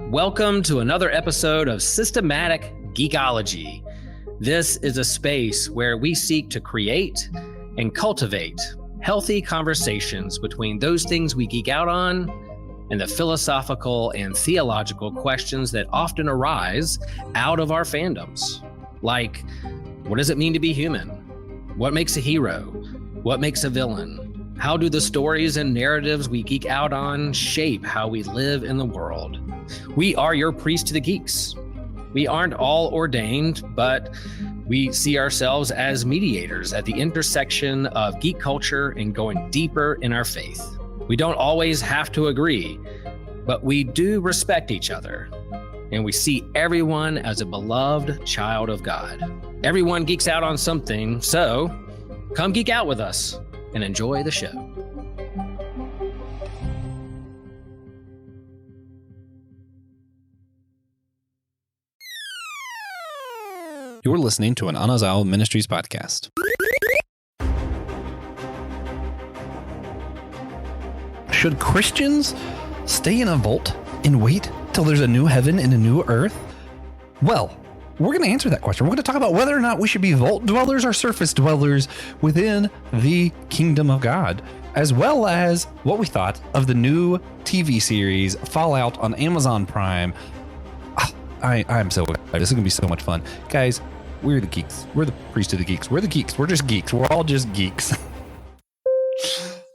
Welcome to another episode of Systematic Geekology. This is a space where we seek to create and cultivate healthy conversations between those things we geek out on and the philosophical and theological questions that often arise out of our fandoms. Like, what does it mean to be human? What makes a hero? What makes a villain? How do the stories and narratives we geek out on shape how we live in the world? We are your priest to the geeks. We aren't all ordained, but we see ourselves as mediators at the intersection of geek culture and going deeper in our faith. We don't always have to agree, but we do respect each other, and we see everyone as a beloved child of God. Everyone geeks out on something, so come geek out with us and enjoy the show. You're listening to an Anazao Ministries podcast. Should Christians stay in a vault and wait till there's a new heaven and a new earth? Well, we're going to answer that question. We're going to talk about whether or not we should be vault dwellers or surface dwellers within the kingdom of God, as well as what we thought of the new TV series Fallout on Amazon Prime. I'm so excited. This is going to be so much fun. Guys, we're the geeks. We're the priest of the geeks. We're the geeks. We're just geeks. We're all just geeks.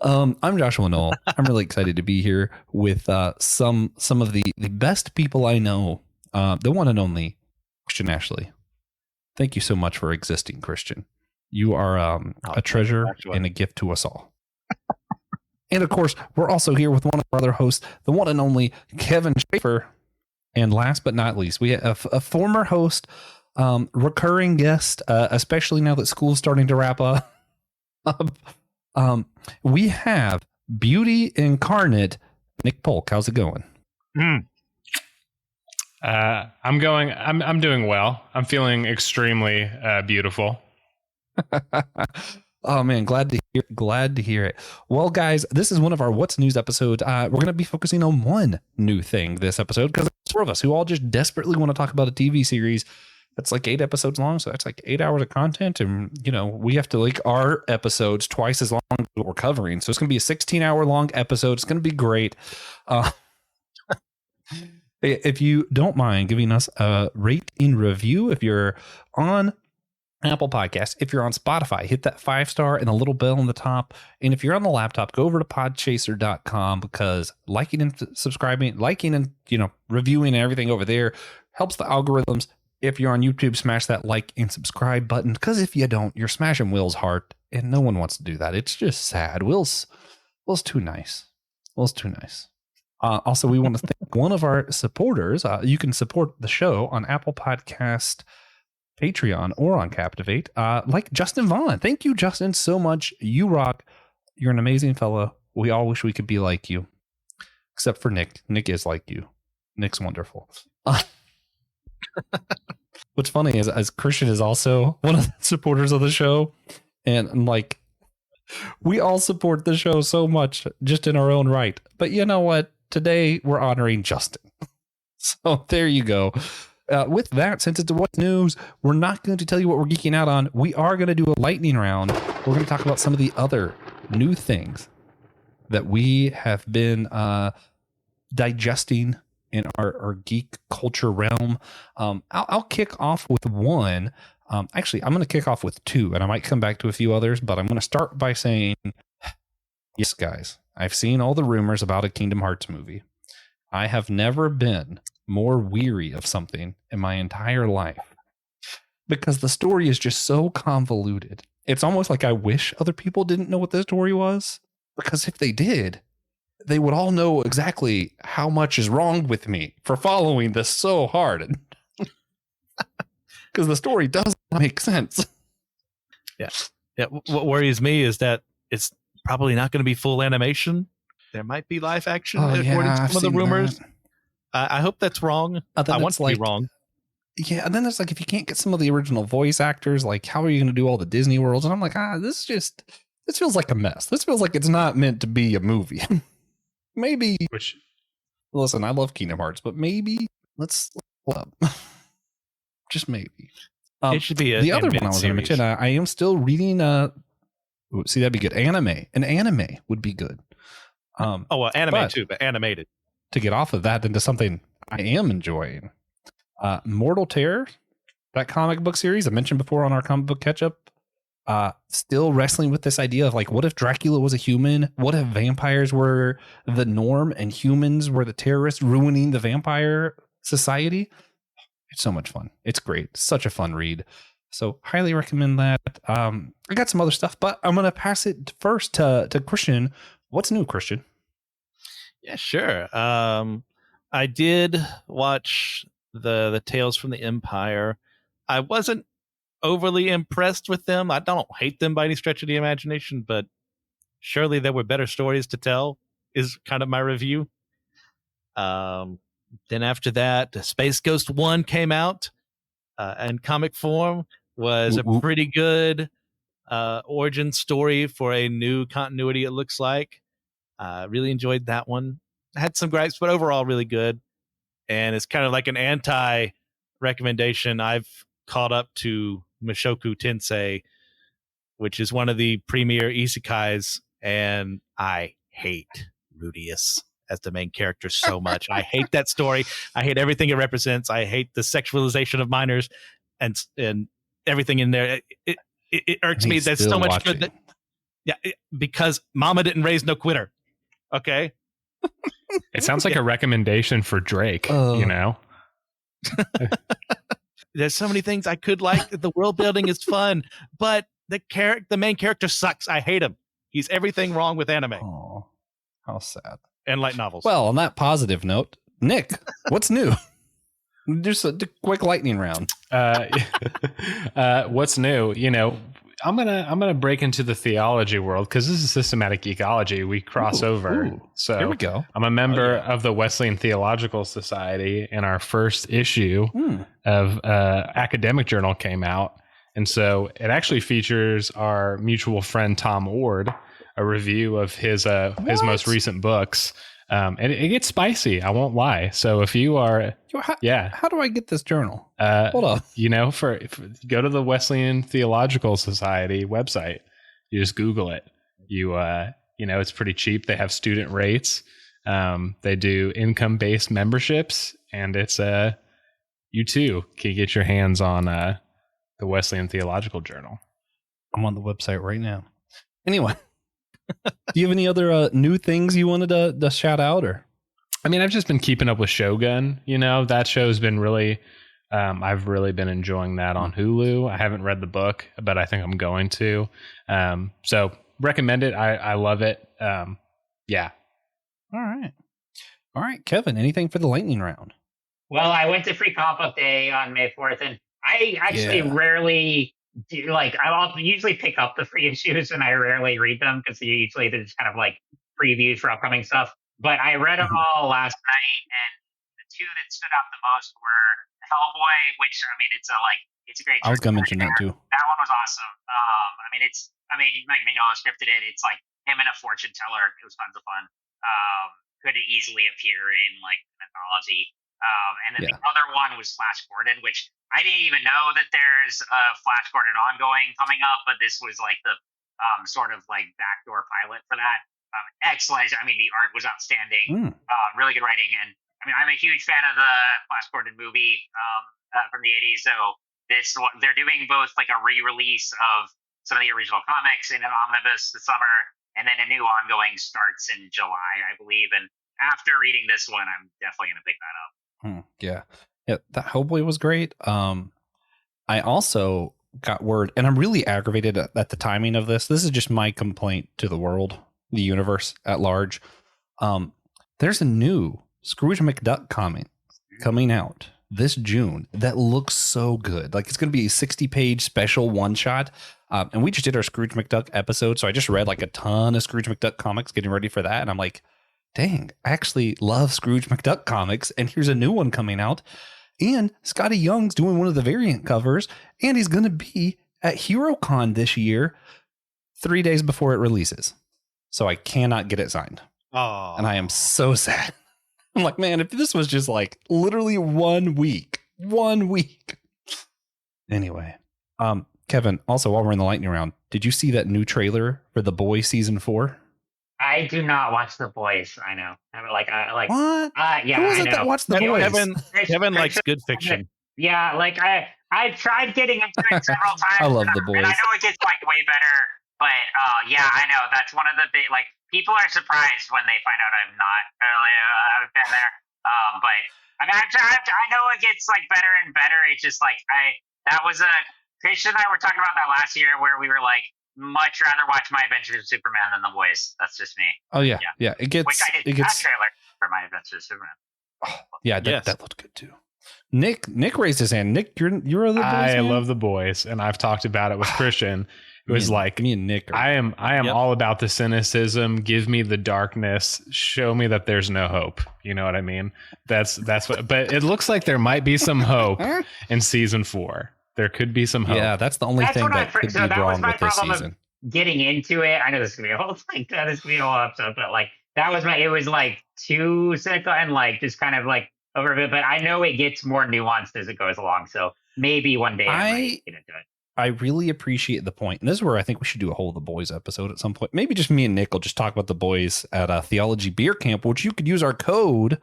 I'm Joshua Knoll. I'm really excited to be here with some of the best people I know. The one and only Christian Ashley. Thank you so much for existing, Christian. You are a treasure and a gift to us all. And of course, we're also here with one of our other hosts, the one and only Kevin Schaefer. And last but not least, we have a former host, recurring guest, especially now that school's starting to wrap up. We have beauty incarnate, Nick Polk. How's it going? I'm doing well. I'm feeling extremely beautiful. Oh man, glad to hear it. Well, guys, this is one of our What's News episodes. We're going to be focusing on one new thing this episode because there's four of us who all just desperately want to talk about a TV series that's like 8 episodes long. So that's like 8 hours of content. And, you know, we have to like our episodes twice as long as what we're covering. So it's going to be a 16-hour long episode. It's going to be great. If you don't mind giving us a rate and review, if you're on Apple Podcasts, if you're on Spotify, hit that 5-star and the little bell on the top. And if you're on the laptop, go over to podchaser.com because liking and subscribing, liking and, reviewing and everything over there helps the algorithms. If you're on YouTube, smash that like and subscribe button because if you don't, you're smashing Will's heart and no one wants to do that. It's just sad. Will's too nice. Will's too nice. Also, we want to thank one of our supporters. You can support the show on Apple Podcast, Patreon, or on Captivate, like Justin Vaughn. Thank you, Justin, so much. You rock. You're an amazing fellow. We all wish we could be like you, except for Nick. Nick is like you. Nick's wonderful. What's funny is, as Christian is also one of the supporters of the show, and like we all support the show so much just in our own right. But you know what? Today we're honoring Justin. So there you go. With that, since it's What's News, we're not going to tell you what we're geeking out on. We are going to do a lightning round. We're going to talk about some of the other new things that we have been digesting in our geek culture realm. I'll kick off with one. Actually, I'm going to kick off with two, and I might come back to a few others, but I'm going to start by saying, yes, guys, I've seen all the rumors about a Kingdom Hearts movie. I have never been more weary of something in my entire life because the story is just so convoluted. It's almost like I wish other people didn't know what the story was, because if they did, they would all know exactly how much is wrong with me for following this so hard. Because the story doesn't make sense. Yeah. What worries me is that it's probably not going to be full animation. There might be live action according to some of the rumors. I hope that's wrong. I want to be wrong. Yeah, and then there's like, if you can't get some of the original voice actors, like how are you going to do all the Disney worlds? And I'm like, this feels like a mess. This feels like it's not meant to be a movie. Maybe Listen, I love Kingdom Hearts, but maybe let's just maybe. It should be the other one I was going to mention. I am still reading. See, that'd be good. Anime. An anime would be good. Anime too, but animated. To get off of that into something I am enjoying. Mortal Terror, that comic book series I mentioned before on our comic book catch up. Still wrestling with this idea of like, what if Dracula was a human? What if vampires were the norm and humans were the terrorists ruining the vampire society? It's so much fun. It's great. Such a fun read. So highly recommend that. I got some other stuff, but I'm going to pass it first to Christian. What's new, Christian? Yeah, sure. I did watch the Tales from the Empire. I wasn't overly impressed with them. I don't hate them by any stretch of the imagination, but surely there were better stories to tell is kind of my review. Then after that, Space Ghost 1 came out in comic form. Was a pretty good origin story for a new continuity, it looks like. Really enjoyed that one. Had some gripes, but overall really good. And it's kind of like an anti-recommendation. I've caught up to Mushoku Tensei, which is one of the premier isekais, and I hate Rudius as the main character so much. I hate that story. I hate everything it represents. I hate the sexualization of minors and everything in there. It irks me. There's so much good because Mama didn't raise no quitter. Okay. It sounds like a recommendation for Drake, you know? There's so many things I could like. The world building is fun, but the main character sucks. I hate him. He's everything wrong with anime. Oh, how sad. And light novels. Well, on that positive note, Nick, what's new? Just a quick lightning round. What's new? You know, I'm gonna break into the theology world because this is systematic geekology. We cross over. So here we go. I'm a member of the Wesleyan Theological Society, and our first issue of Academic Journal came out, and so it actually features our mutual friend Tom Ord, a review of his most recent books. And it gets spicy. I won't lie. So if you are, how do I get this journal? Hold on. You know, go to the Wesleyan Theological Society website. You just Google it. You know, it's pretty cheap. They have student rates. They do income-based memberships, and it's you too can get your hands on the Wesleyan Theological Journal. I'm on the website right now. Anyway. Do you have any other new things you wanted to shout out? Or I mean, I've just been keeping up with Shogun. You know, that show's been really I've really been enjoying that on Hulu. I haven't read the book, but I think I'm going to. So recommend it. I love it. Yeah. All right, Kevin, anything for the lightning round? Well, I went to Free Comic Book Day on May 4th, and I actually rarely I'll usually pick up the free issues, and I rarely read them because usually they're just kind of like previews for upcoming stuff. But I read them all last night, and the two that stood out the most were Hellboy, which I mean, it's a great. I was gonna mention that too. That one was awesome. I scripted it. It's like him and a fortune teller. It was tons of fun. Could easily appear in like an anthology. And then the other one was Flash Gordon, which I didn't even know that there's a Flash Gordon ongoing coming up, but this was like the sort of like backdoor pilot for that. Excellent. I mean, the art was outstanding. Really good writing. And I mean, I'm a huge fan of the Flash Gordon movie from the 80s. So they're doing both like a re-release of some of the original comics in an omnibus this summer, and then a new ongoing starts in July, I believe. And after reading this one, I'm definitely going to pick that up. Yeah, that Hellboy was great. I also got word, and I'm really aggravated at the timing of this. This is just my complaint to the world, the universe at large. There's a new Scrooge McDuck comic coming out this June that looks so good. Like, it's going to be a 60-page special one-shot. And we just did our Scrooge McDuck episode, so I just read like a ton of Scrooge McDuck comics getting ready for that, and I'm like, dang, I actually love Scrooge McDuck comics, and here's a new one coming out. And Scotty Young's doing one of the variant covers, and he's going to be at HeroCon this year, 3 days before it releases. So I cannot get it signed. Oh, and I am so sad. I'm like, man, if this was just like literally 1 week. Anyway, Kevin, also while we're in the lightning round, did you see that new trailer for The Boys season 4? I do not watch The Boys. I know. I like. What? Yeah, Who is I it know. that watched The Boys? Kevin likes good fiction. Yeah, like I tried getting into it several times. I love The Boys. And I know it gets like way better, but yeah, I know that's one of the big like people are surprised when they find out I'm not. I've been there, but I mean, I know it gets like better and better. It's just like that was a Christian and I were talking about that last year where we were like much rather watch My Adventures of Superman than The Boys. That's just me. Oh yeah. It gets. Which I did that trailer for My Adventures of Superman. Oh, yeah, that looked good too. Nick raised his hand. Nick, you're The Boys. I love The Boys, and I've talked about it with Christian. It was like me and Nick. I am all about the cynicism. Give me the darkness. Show me that there's no hope. You know what I mean? That's what. But it looks like there might be some hope in season 4. There could be some hope. Yeah, that's the only thing that could be wrong with this season. Getting into it, I know this is gonna be a whole episode, but like that was it was like too cynical and like just kind of like over a bit. But I know it gets more nuanced as it goes along. So maybe one day I might get into it. I really appreciate the point. And this is where I think we should do a whole The Boys episode at some point. Maybe just me and Nick will just talk about The Boys at a Theology Beer Camp, which you could use our code.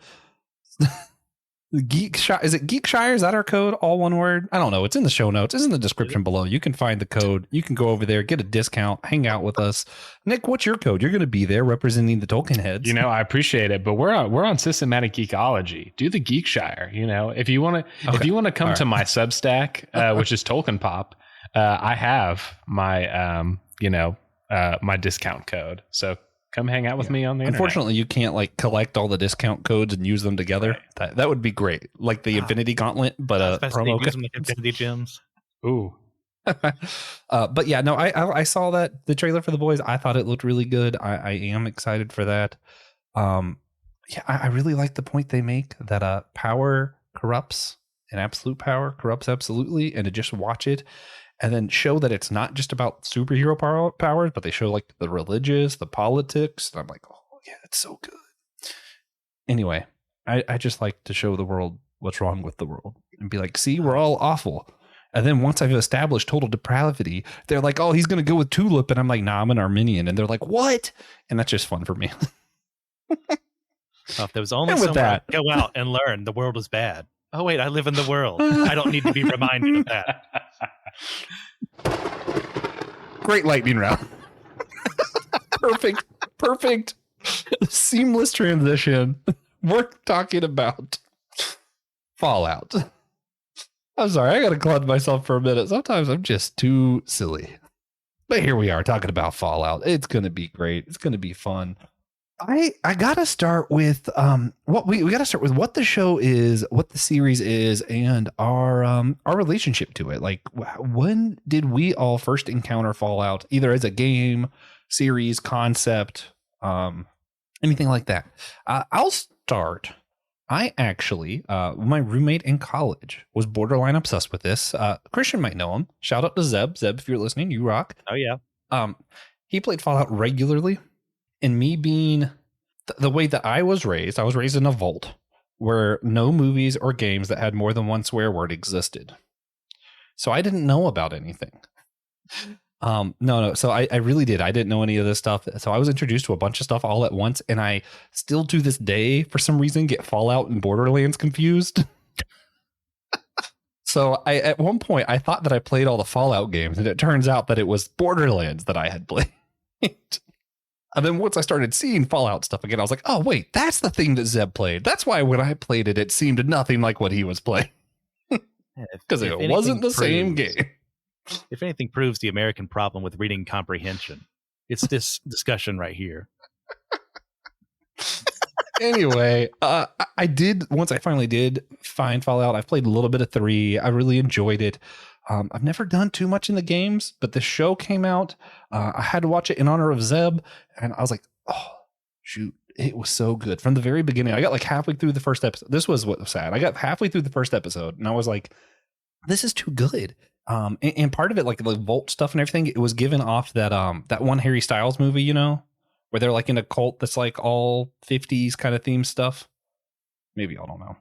Geekshire. Is it Geekshire? Is that our code? All one word? I don't know. It's in the show notes. It's in the description below. You can find the code. You can go over there, get a discount, hang out with us. Nick, what's your code? You're going to be there representing the Tolkien heads. You know, I appreciate it, but we're on Systematic Geekology. Do the Geekshire. You know, if you want to come to my Substack, which is Tolkien Pop, I have my my discount code. So come hang out with me on the internet. Unfortunately, you can't like collect all the discount codes and use them together. Right. That would be great, like the Infinity Gauntlet, but promo code. Like Infinity Gems. Ooh. But yeah, no, I saw the trailer for The Boys. I thought it looked really good. I am excited for that. Yeah, I really like the point they make that power corrupts, and absolute power corrupts absolutely, and to just watch it and then show that it's not just about superhero powers, but they show like the religious, the politics. And I'm like, oh yeah, it's so good. Anyway, I just like to show the world what's wrong with the world and be like, see, we're all awful. And then once I've established total depravity, they're like, oh, he's going to go with Tulip. And I'm like, nah, I'm an Arminian. And they're like, what? And that's just fun for me. If there was only someone to go out and learn the world is bad. Oh, wait, I live in the world. I don't need to be reminded of that. Great lightning round. Perfect. Seamless transition. We're talking about Fallout. I'm sorry, I gotta clutch myself for a minute. Sometimes I'm just too silly. But here we are talking about Fallout. It's gonna be great. It's gonna be fun. I gotta start with what we gotta start with what the show is, what the series is, and our relationship to it. Like, when did we all first encounter Fallout, either as a game, series, concept, anything like that? I'll start. I actually, my roommate in college was borderline obsessed with this. Christian might know him. Shout out to Zeb. Zeb, if you're listening, you rock. Oh yeah. He played Fallout regularly. And me being the way that I was raised in a vault where no movies or games that had more than one swear word existed. So I didn't know about anything. No. So I really did. I didn't know any of this stuff. So I was introduced to a bunch of stuff all at once. And I still to this day, for some reason, get Fallout and Borderlands confused. So at one point, I thought that I played all the Fallout games. And it turns out that it was Borderlands that I had played. And then once I started seeing Fallout stuff again, I was like, oh, wait, that's the thing that Zeb played. That's why when I played it, it seemed nothing like what he was playing. Because it wasn't the same game. If anything proves the American problem with reading comprehension, it's this discussion right here. Anyway, I did, once I finally did find Fallout, I've played a little bit of 3. I really enjoyed it. I've never done too much in the games, but the show came out. I had to watch it in honor of Zeb, and I was like, oh, shoot, it was so good. From the very beginning, I got like halfway through the first episode. This was what was sad. I got halfway through the first episode, and I was like, this is too good. And part of it, like the Vault stuff and everything, it was given off that that one Harry Styles movie, you know, where they're like in a cult that's like all 50s kind of theme stuff. Maybe y'all don't know.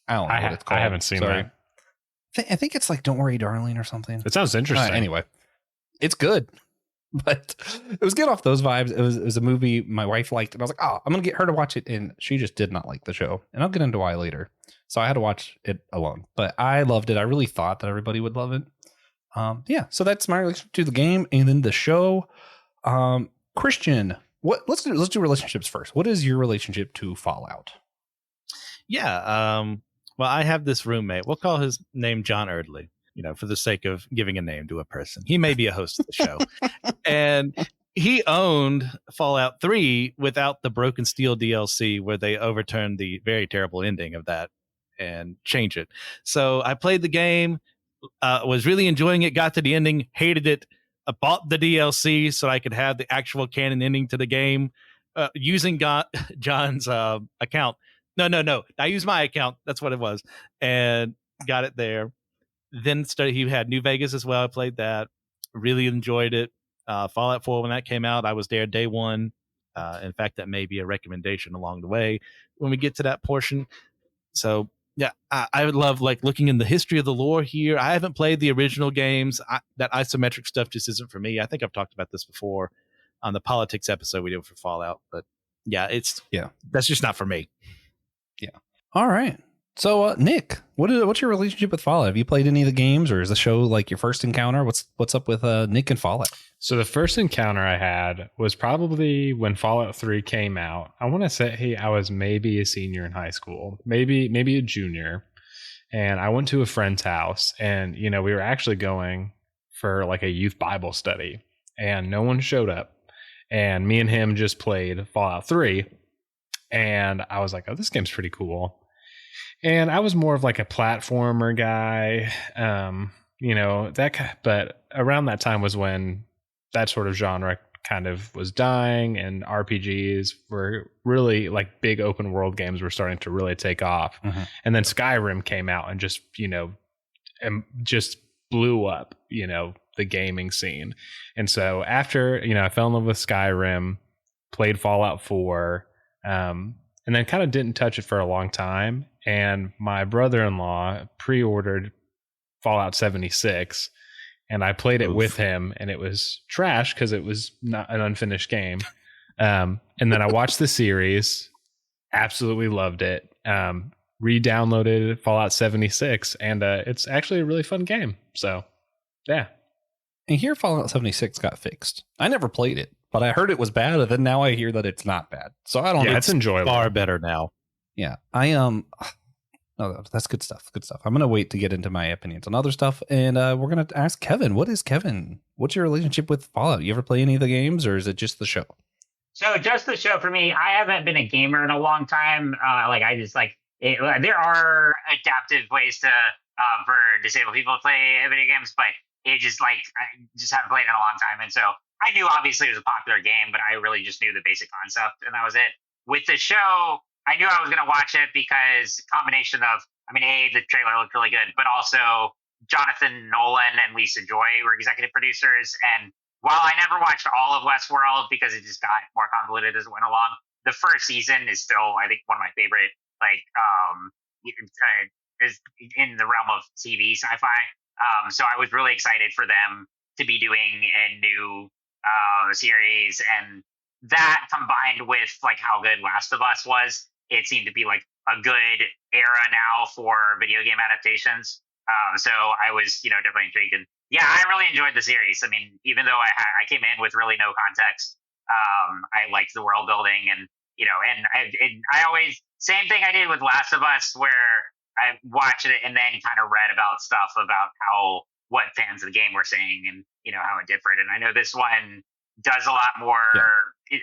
I don't know what it's called. I haven't seen that. I think it's like Don't Worry, Darling or something. It sounds interesting. Anyway, it's good. But it was getting off those vibes. It was a movie my wife liked, and I was like, oh, I'm going to get her to watch it. And she just did not like the show. And I'll get into why later. So I had to watch it alone. But I loved it. I really thought that everybody would love it. So that's my relationship to the game and then the show. Christian, let's do relationships first. What is your relationship to Fallout? Yeah. Well, I have this roommate. We'll call his name John Erdley, for the sake of giving a name to a person. He may be a host of the show. And he owned Fallout 3 without the Broken Steel DLC, where they overturned the very terrible ending of that and changed it. So I played the game, was really enjoying it, got to the ending, hated it. I bought the DLC so I could have the actual canon ending to the game using John's account. No. I used my account. That's what it was. And got it there. Then he had New Vegas as well. I played that. Really enjoyed it. Fallout 4, when that came out, I was there day one. In fact, that may be a recommendation along the way when we get to that portion. So, yeah, I would love looking in the history of the lore here. I haven't played the original games. That isometric stuff just isn't for me. I think I've talked about this before on the politics episode we did for Fallout. But, that's just not for me. Yeah. All right. So, Nick, what's your relationship with Fallout? Have you played any of the games, or is the show your first encounter? What's up with Nick and Fallout? So the first encounter I had was probably when Fallout 3 came out. I want to say I was maybe a senior in high school, maybe a junior, and I went to a friend's house, and we were actually going for a youth Bible study, and no one showed up, and me and him just played Fallout 3, and I was like, oh, this game's pretty cool. And I was more of a platformer guy, but around that time was when that sort of genre kind of was dying, and RPGs were really big open world games were starting to really take off. Mm-hmm. And then Skyrim came out and just blew up, the gaming scene. And so after, I fell in love with Skyrim, played Fallout 4, and then kind of didn't touch it for a long time. And my brother-in-law pre-ordered Fallout 76, and I played it with him, and it was trash because it was not an unfinished game. And then I watched the series, absolutely loved it, re-downloaded Fallout 76, and it's actually a really fun game. So, yeah. And here Fallout 76 got fixed. I never played it, but I heard it was bad, and then now I hear that it's not bad. So I don't know. It's enjoyable. Far better now. Yeah, no, that's good stuff. Good stuff. I'm going to wait to get into my opinions on other stuff. And we're going to ask Kevin. What's your relationship with Fallout? You ever play any of the games, or is it just the show? So just the show for me. I haven't been a gamer in a long time. There are adaptive ways for disabled people to play video games, but I just haven't played in a long time. And so I knew obviously it was a popular game, but I really just knew the basic concept, and that was it. With the show, I knew I was going to watch it because combination of, the trailer looked really good, but also Jonathan Nolan and Lisa Joy were executive producers. And while I never watched all of Westworld because it just got more convoluted as it went along, the first season is still, I think, one of my favorite, is in the realm of TV sci-fi. So I was really excited for them to be doing a new series, and that combined with how good Last of Us was, it seemed to be a good era now for video game adaptations. So I was, definitely intrigued. And yeah, I really enjoyed the series. Even though I came in with really no context, I liked the world building, and I always, same thing I did with Last of Us, where I watched it and then kind of read about stuff about what fans of the game were saying, and how it differed. And I know this one does a lot more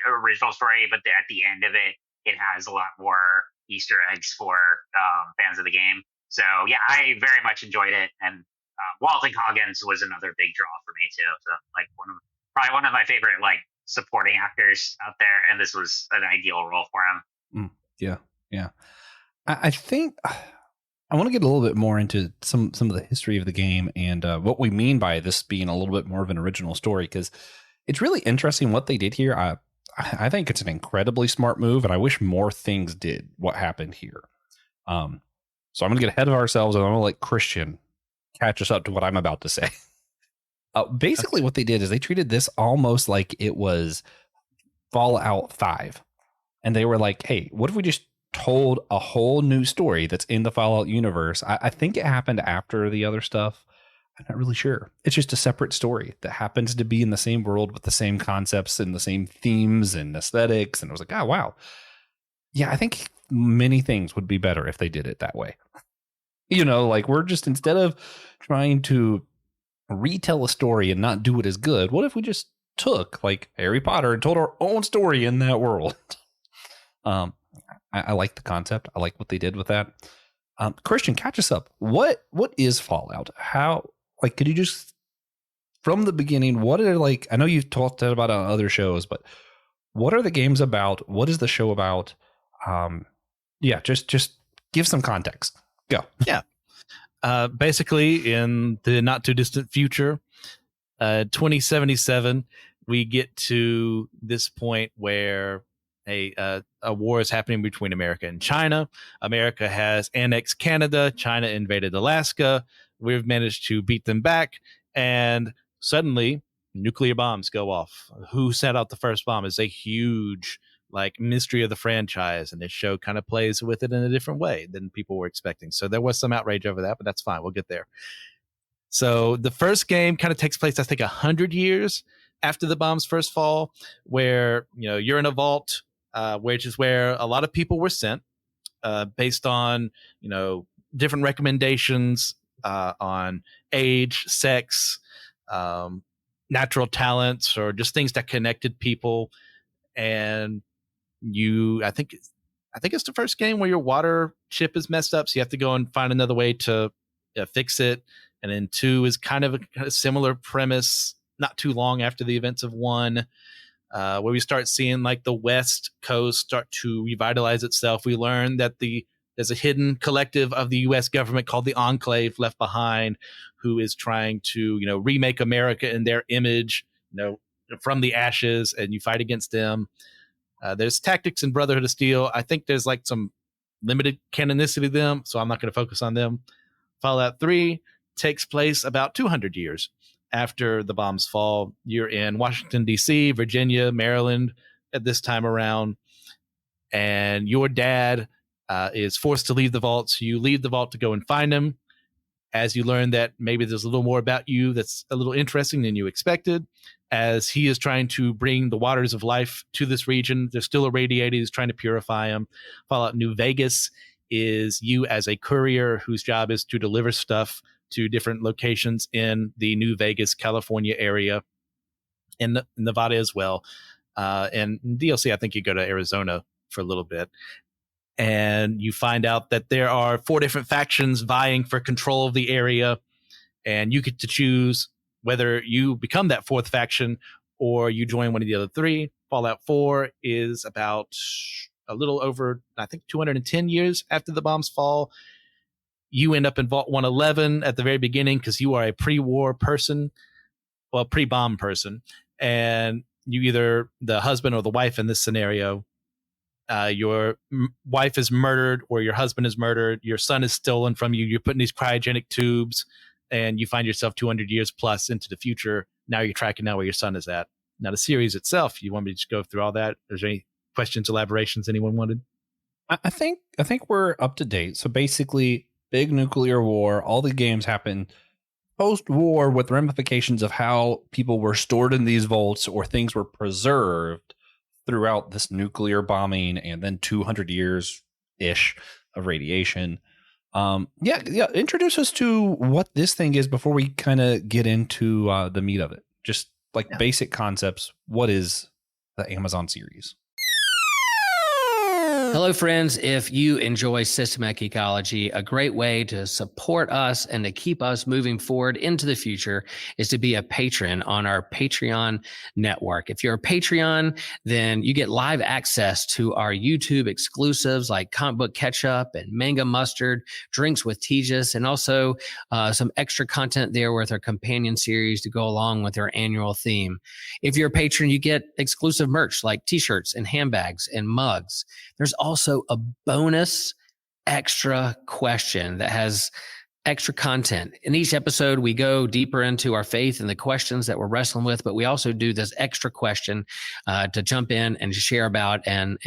original story, but at the end of it, it has a lot more Easter eggs for fans of the game. So yeah, I very much enjoyed it, and Walton Goggins was another big draw for me too. So probably one of my favorite supporting actors out there, and this was an ideal role for him. Yeah. I think I want to get a little bit more into some of the history of the game and what we mean by this being a little bit more of an original story, because it's really interesting what they did here. I think it's an incredibly smart move, and I wish more things did what happened here. So I'm going to get ahead of ourselves, and I'm going to let Christian catch us up to what I'm about to say. Basically, what they did is they treated this almost like it was Fallout 5. And they were like, hey, what if we just told a whole new story that's in the Fallout universe? I think it happened after the other stuff. I'm not really sure. It's just a separate story that happens to be in the same world with the same concepts and the same themes and aesthetics. And I was like, oh, wow. Yeah, I think many things would be better if they did it that way. Like we're just, instead of trying to retell a story and not do it as good, what if we just took like Harry Potter and told our own story in that world? I like the concept. I like what they did with that. Christian, catch us up. What is Fallout? How, like, could you just, from the beginning, what are, like, I know you've talked about on other shows, but what are the games about? What is the show about? Just give some context. Go. Yeah. Basically, in the not too distant future, 2077, we get to this point where a war is happening between America and China. America has annexed Canada. China invaded Alaska. We've managed to beat them back. And suddenly, nuclear bombs go off. Who set out the first bomb is a huge mystery of the franchise, and this show kind of plays with it in a different way than people were expecting. So there was some outrage over that, but that's fine. We'll get there. So the first game kind of takes place, I think, 100 years after the bombs first fall, where you're in a vault, which is where a lot of people were sent based on different recommendations on age, sex, natural talents, or just things that connected people. And I think it's the first game where your water chip is messed up, so you have to go and find another way to fix it. And then 2 is kind of a similar premise, not too long after the events of 1, where we start seeing the West Coast start to revitalize itself. We learn that there's a hidden collective of the U.S. government called the Enclave Left Behind, who is trying to remake America in their image, from the ashes, and you fight against them. There's tactics in Brotherhood of Steel. I think there's some limited canonicity to them, so I'm not going to focus on them. Fallout 3 takes place about 200 years after the bombs fall. You're in Washington, D.C., Virginia, Maryland at this time around, and your dad is forced to leave the vault. So you leave the vault to go and find him, as you learn that maybe there's a little more about you that's a little interesting than you expected, as he is trying to bring the waters of life to this region. They're still irradiated. He's trying to purify them. Fallout New Vegas is you as a courier whose job is to deliver stuff to different locations in the New Vegas, California area, and Nevada as well. And DLC, I think you go to Arizona for a little bit. And you find out that there are 4 different factions vying for control of the area, and you get to choose whether you become that 4th faction or you join one of the other 3. Fallout 4 is about a little over, I think, 210 years after the bombs fall. You end up in Vault 111 at the very beginning because you are a pre-war person, well, pre-bomb person, and you either the husband or the wife in this scenario. Your wife is murdered or your husband is murdered. Your son is stolen from you. You're put in these cryogenic tubes, and you find yourself 200 years plus into the future. Now you're tracking down where your son is at. Now the series itself, you want me to just go through all that? Is there any questions, elaborations anyone wanted? I think we're up to date. So basically, big nuclear war. All the games happen post-war with ramifications of how people were stored in these vaults or things were preserved throughout this nuclear bombing, and then 200 years ish of radiation. Introduce us to what this thing is before we kind of get into the meat of it. Just basic concepts. What is the Amazon series? Hello, friends. If you enjoy Systematic Ecology, a great way to support us and to keep us moving forward into the future is to be a patron on our Patreon network. If you're a Patreon, then you get live access to our YouTube exclusives like Comic Book Ketchup and Manga Mustard, Drinks with Tejas, and also some extra content there with our companion series to go along with our annual theme. If you're a patron, you get exclusive merch like t-shirts and handbags and mugs. There's also a bonus extra question that has extra content. In each episode, we go deeper into our faith and the questions that we're wrestling with, but we also do this extra question to jump in and share about, and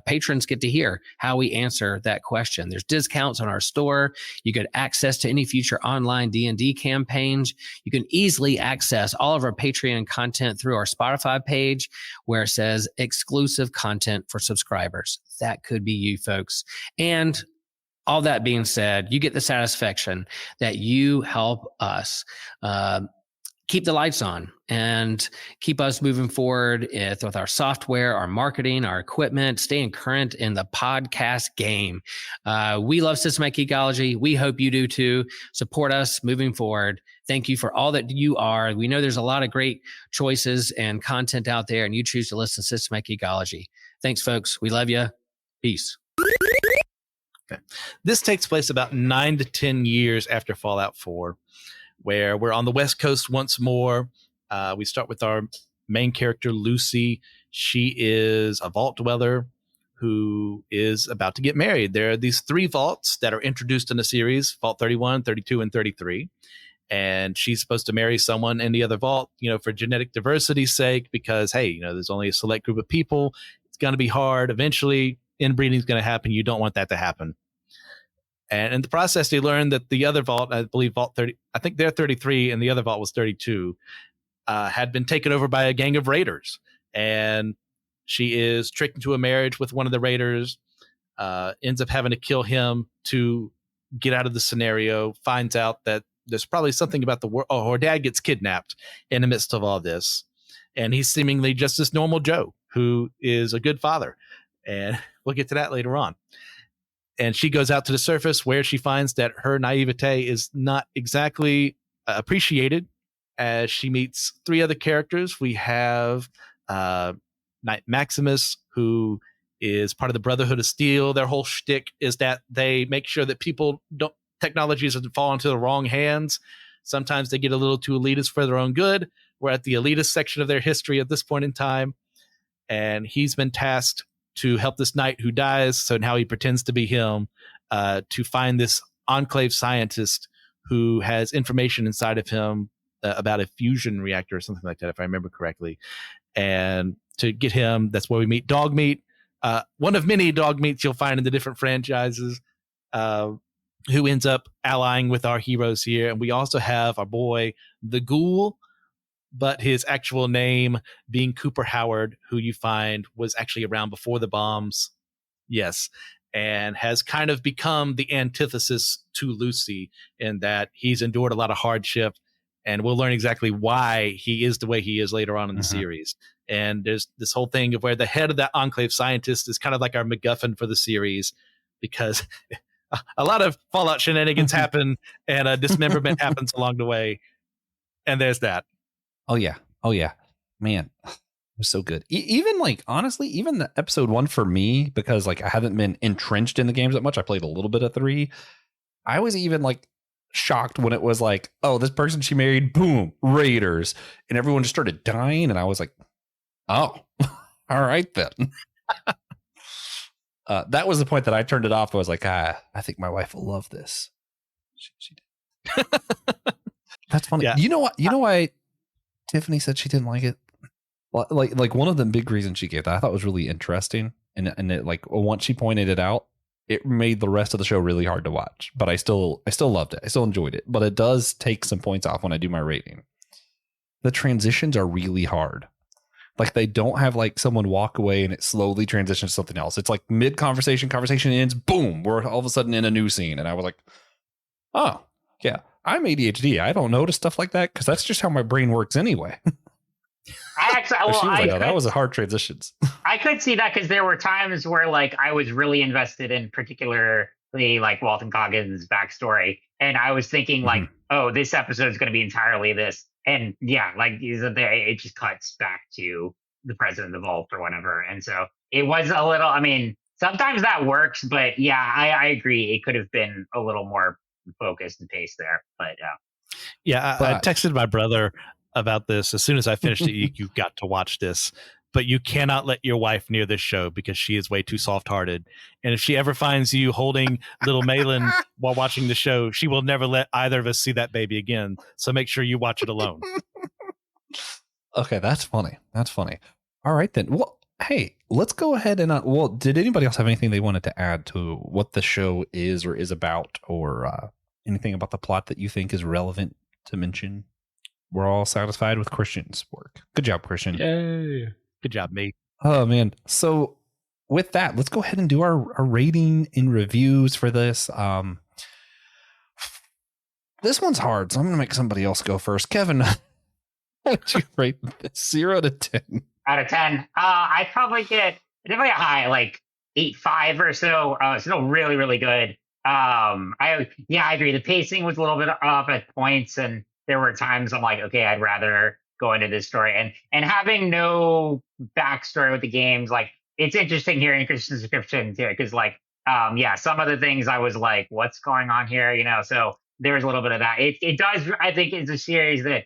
patrons get to hear how we answer that question. There's discounts on our store. You get access to any future online D&D campaigns. You can easily access all of our Patreon content through our Spotify page where it says exclusive content for subscribers. That could be you folks. And all that being said, you get the satisfaction that you help us keep the lights on and keep us moving forward with our software, our marketing, our equipment, staying current in the podcast game. We love Systematic Geekology. We hope you do too. Support us moving forward. Thank you for all that you are. We know there's a lot of great choices and content out there, and you choose to listen to Systematic Geekology. Thanks, folks. We love you. Peace. Okay. This takes place about 9 to 10 years after Fallout 4, where we're on the West Coast once more. We start with our main character, Lucy. She is a vault dweller who is about to get married. There are these 3 vaults that are introduced in the series, Vault 31, 32, and 33. And she's supposed to marry someone in the other vault, for genetic diversity's sake, because, hey, there's only a select group of people. It's going to be hard. Eventually, inbreeding is going to happen. You don't want that to happen. And in the process, they learned that the other vault, I believe Vault 30, I think they're 33 and the other vault was 32, had been taken over by a gang of raiders. And she is tricked into a marriage with one of the raiders, ends up having to kill him to get out of the scenario, finds out that there's probably something about the world. Oh, her dad gets kidnapped in the midst of all this. And he's seemingly just this normal Joe who is a good father. And we'll get to that later on. And she goes out to the surface where she finds that her naivete is not exactly appreciated as she meets 3 other characters. We have Knight Maximus, who is part of the Brotherhood of Steel. Their whole shtick is that they make sure that technologies doesn't fall into the wrong hands. Sometimes they get a little too elitist for their own good. We're at the elitist section of their history at this point in time. And he's been tasked to help this knight who dies. So now he pretends to be him, to find this Enclave scientist who has information inside of him about a fusion reactor or something like that, if I remember correctly. And to get him, that's where we meet Dogmeat, one of many Dogmeats you'll find in the different franchises, who ends up allying with our heroes here. And we also have our boy, the Ghoul, but his actual name being Cooper Howard, who you find was actually around before the bombs. Yes. And has kind of become the antithesis to Lucy in that he's endured a lot of hardship, and we'll learn exactly why he is the way he is later on in the series. And there's this whole thing of where the head of that Enclave scientist is kind of like our MacGuffin for the series, because a lot of Fallout shenanigans happen and dismemberment happens along the way. And there's that. Oh yeah, man, it was so good. Even honestly, even the episode 1 for me, because I haven't been entrenched in the games that much. I played a little bit of 3. I was even shocked when it was oh, this person she married, boom, raiders, and everyone just started dying, and I was like, oh, all right then. That was the point that I turned it off. I was like, I think my wife will love this. She did. That's funny. Yeah. You know what? You know why Tiffany said she didn't like it? Like one of the big reasons she gave that I thought was really interesting, and it once she pointed it out, it made the rest of the show really hard to watch. But I still loved it. I still enjoyed it. But it does take some points off when I do my rating. The transitions are really hard. They don't have someone walk away and it slowly transitions to something else. It's mid conversation ends, boom, we're all of a sudden in a new scene. And I was like, oh yeah, I'm ADHD. I don't notice stuff like that because that's just how my brain works anyway. That was a hard transitions. I could see that because there were times where I was really invested in particularly Walton Goggins' backstory, and I was thinking oh, this episode is going to be entirely this, and yeah, it just cuts back to the president of the vault or whatever, and so it was a little. I mean, sometimes that works, but yeah, I agree. It could have been a little more focused and paced there, but I texted my brother about this as soon as I finished it. You've got to watch this but you cannot let your wife near this show because she is way too soft-hearted. And if she ever finds you holding little Malin while watching the show, she will never let either of us see that baby again. So make sure you watch it alone. Okay, that's funny. That's funny. All right, then. Well, hey, let's go ahead and did anybody else have anything they wanted to add to what the show is or is about, or anything about the plot that you think is relevant to mention? We're all satisfied with Christian's work. Good job, Christian. Yay. Good job, mate. Oh, man. So with that, let's go ahead and do our rating and reviews for this. This one's hard, so I'm going to make somebody else go first. Kevin, what would you rate this? 0 to 10? Out of 10, I'd probably get definitely a high, like 8.5 or so. Still really, really good. I agree. The pacing was a little bit off at points, and there were times I'm like, okay, I'd rather go into this story. And having no backstory with the games, like, it's interesting hearing Christian's description too, because like, some of the things I was like, what's going on here? So there's a little bit of that. It does, I think it's a series that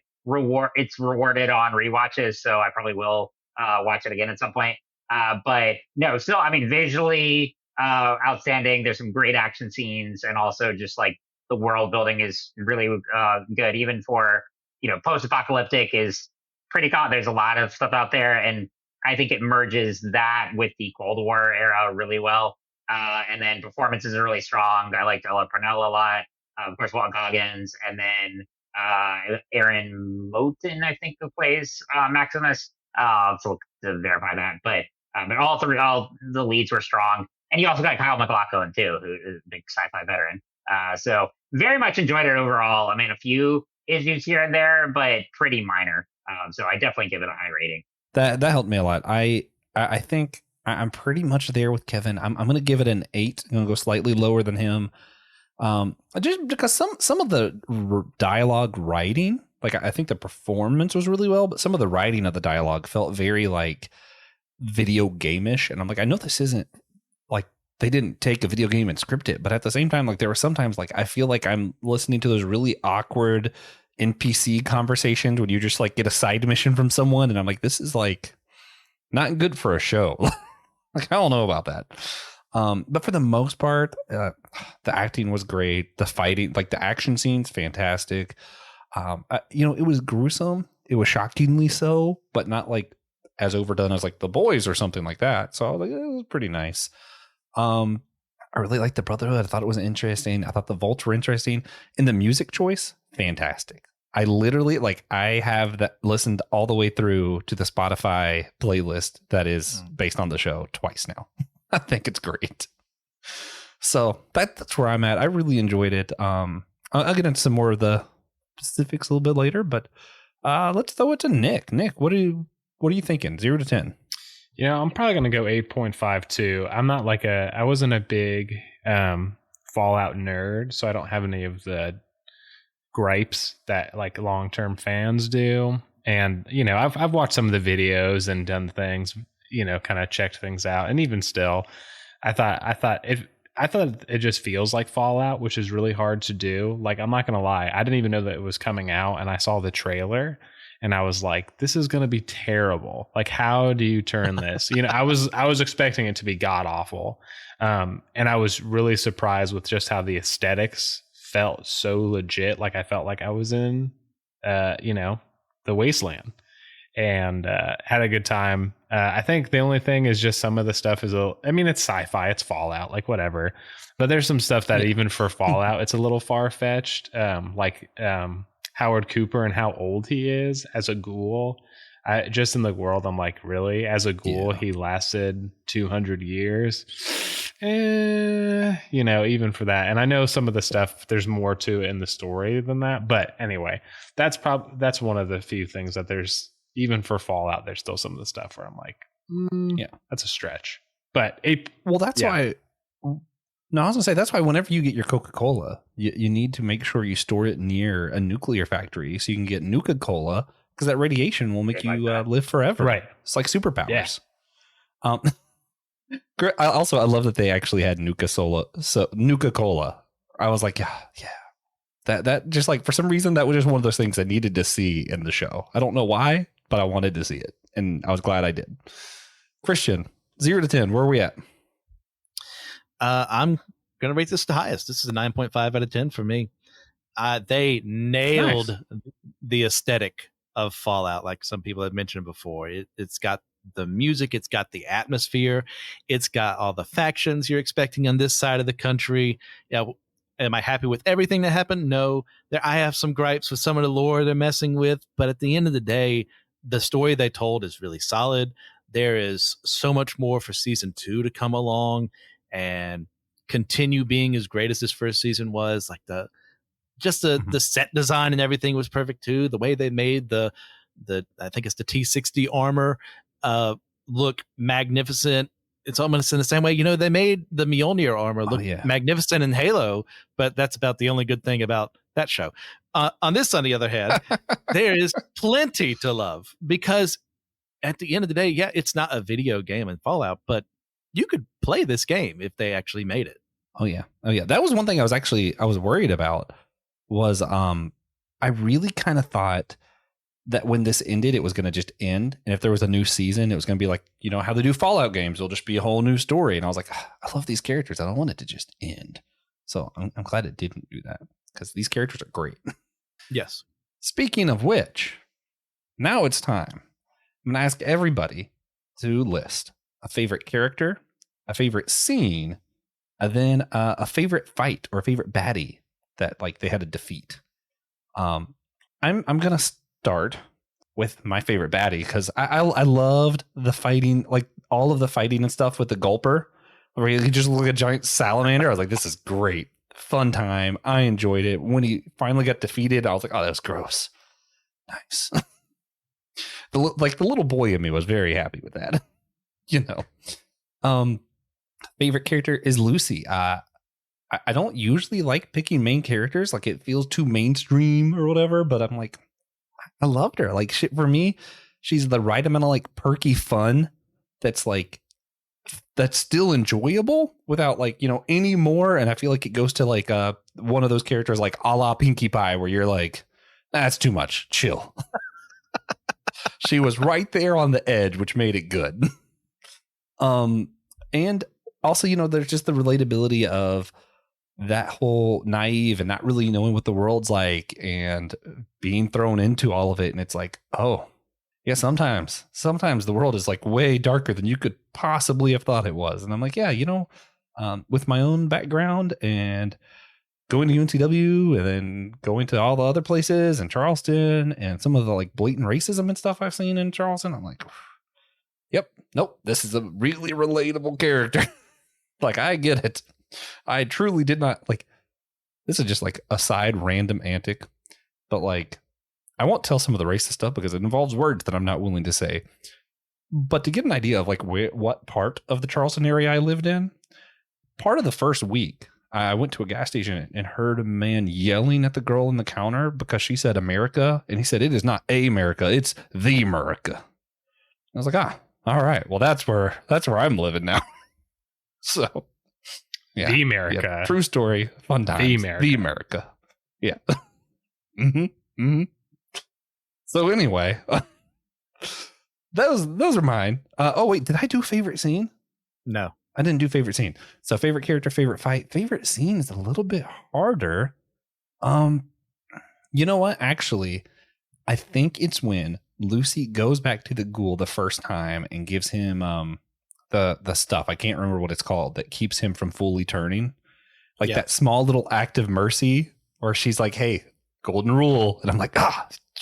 it's rewarded on rewatches, so I probably will watch it again at some point. But no, still, I mean, visually outstanding. There's some great action scenes, and also just like the world building is really good, even for post-apocalyptic is pretty common. There's a lot of stuff out there, and I think it merges that with the Cold War era really well. And then performances are really strong. I liked Ella Purnell a lot. Of course, Walton Goggins, and then Aaron Moten, I think, who plays Maximus. To verify that, but all the leads were strong, and you also got Kyle MacLachlan too, who is a big sci-fi veteran. So very much enjoyed it overall. I mean, a few issues here and there, but pretty minor. So I definitely give it a high rating. That helped me a lot. I think I'm pretty much there with Kevin. I'm going to give it an 8. I'm going to go slightly lower than him. Just because some of the dialogue writing, like I think the performance was really well, but some of the writing of the dialogue felt very like video game-ish. And I'm like, I know this isn't like they didn't take a video game and script it, but at the same time, like there were sometimes like I feel like I'm listening to those really awkward NPC conversations when you just like get a side mission from someone, and I'm like, this is like not good for a show. Like I don't know about that. But for the most part, the acting was great. The fighting, like the action scenes, fantastic. It was gruesome. It was shockingly so, but not like as overdone as like The Boys or something like that. So I was like, it was pretty nice. I really liked the Brotherhood. I thought it was interesting. I thought the Volts were interesting. And the music choice, fantastic. I literally I have that listened all the way through to the Spotify playlist that is based on the show twice now. I think it's great. So that's where I'm at. I really enjoyed it. I'll get into some more of the specifics a little bit later, but let's throw it to Nick. Nick, what are you thinking? 0 to 10? Yeah, I'm probably gonna go 8.52. I'm not I wasn't a big Fallout nerd, so I don't have any of the gripes that like long-term fans do. And I've watched some of the videos and done things, kind of checked things out, and even still, I thought it just feels like Fallout, which is really hard to do. Like, I'm not gonna lie, I didn't even know that it was coming out, and I saw the trailer, and I was like, this is gonna be terrible. Like, how do you turn this? I was expecting it to be god awful, and I was really surprised with just how the aesthetics felt so legit. Like, I felt like I was in, the Wasteland. And had a good time. I think the only thing is just some of the stuff is it's sci-fi, it's Fallout, like whatever. But there's some stuff that even for Fallout, it's a little far-fetched. Howard Cooper and how old he is as a ghoul. Just in the world, I'm like, really? As a ghoul, he lasted 200 years? Even for that. And I know some of the stuff, there's more to it in the story than that. But anyway, that's one of the few things that there's, even for Fallout, there's still some of the stuff where I'm like, that's a stretch. But that's why. No, I was gonna say that's why whenever you get your Coca-Cola, you need to make sure you store it near a nuclear factory so you can get Nuka-Cola, because that radiation will make you live forever. Right. It's like superpowers. Yeah. I love that they actually had Nuka-Cola. I was like, yeah. That just like for some reason that was just one of those things I needed to see in the show. I don't know why, but I wanted to see it, and I was glad I did. Christian, 0 to 10, where are we at? I'm gonna rate this the highest. This is a 9.5 out of 10 for me. They nailed the aesthetic of Fallout, like some people have mentioned before. It's got the music, it's got the atmosphere, it's got all the factions you're expecting on this side of the country. Am I happy with everything that happened? No. I have some gripes with some of the lore they're messing with, but at the end of the day, the story they told is really solid. There is so much more for season 2 to come along and continue being as great as this first season was. Like the set design and everything was perfect too. The way they made the I think it's the T-60 armor look magnificent. It's almost in the same way, they made the Mjolnir armor look magnificent in Halo, but that's about the only good thing about that show. On this, on the other hand, there is plenty to love, because at the end of the day, it's not a video game in Fallout, but you could play this game if they actually made it. Oh yeah. That was one thing I was worried about. Was I really kind of thought that when this ended, it was going to just end, and if there was a new season, it was going to be like, how they do Fallout games, it'll just be a whole new story. And I was like, I love these characters, I don't want it to just end. So I'm glad it didn't do that, because these characters are great. Yes. Speaking of which, now it's time. I'm going to ask everybody to list a favorite character, a favorite scene, and then a favorite fight or a favorite baddie that like they had to defeat. I'm gonna start with my favorite baddie, because I loved the fighting, like all of the fighting and stuff with the Gulper, where he just looked like a giant salamander. I was like, this is great, fun time. I enjoyed it. When he finally got defeated, I was like, oh, that was gross. Nice. the little boy in me was very happy with that. Favorite character is Lucy. I don't usually like picking main characters, like it feels too mainstream or whatever, but I'm like, I loved her. Like, shit, for me, she's the right amount of like perky fun that's still enjoyable without like, any more. And I feel like it goes to like one of those characters like a la Pinkie Pie, where you're like, that's too much, chill. She was right there on the edge, which made it good. And also, there's just the relatability of that whole naive and not really knowing what the world's like and being thrown into all of it. And it's like, oh yeah, sometimes the world is like way darker than you could possibly have thought it was. And I'm like, yeah, with my own background and going to UNCW and then going to all the other places and Charleston and some of the like blatant racism and stuff I've seen in Charleston, I'm like, yep, nope, this is a really relatable character. Like, I get it. I truly did not like, this is just like a side random antic, but like, I won't tell some of the racist stuff because it involves words that I'm not willing to say. But to get an idea of like what part of the Charleston area I lived in, part of the first week, I went to a gas station and heard a man yelling at the girl in the counter because she said America. And he said, it is not a America, it's the America. I was like, all right. Well, that's where I'm living now. So, yeah. The America. Yeah, true story. Fun times. The America. Yeah. So anyway, those are mine. Oh, wait. Did I do favorite scene? No. I didn't do favorite scene. So favorite character, favorite fight. Favorite scene is a little bit harder. You know what? Actually, I think it's when Lucy goes back to the ghoul the first time and gives him the stuff. I can't remember what it's called that keeps him from fully turning. Like that small little act of mercy where she's like, hey, golden rule. And I'm like,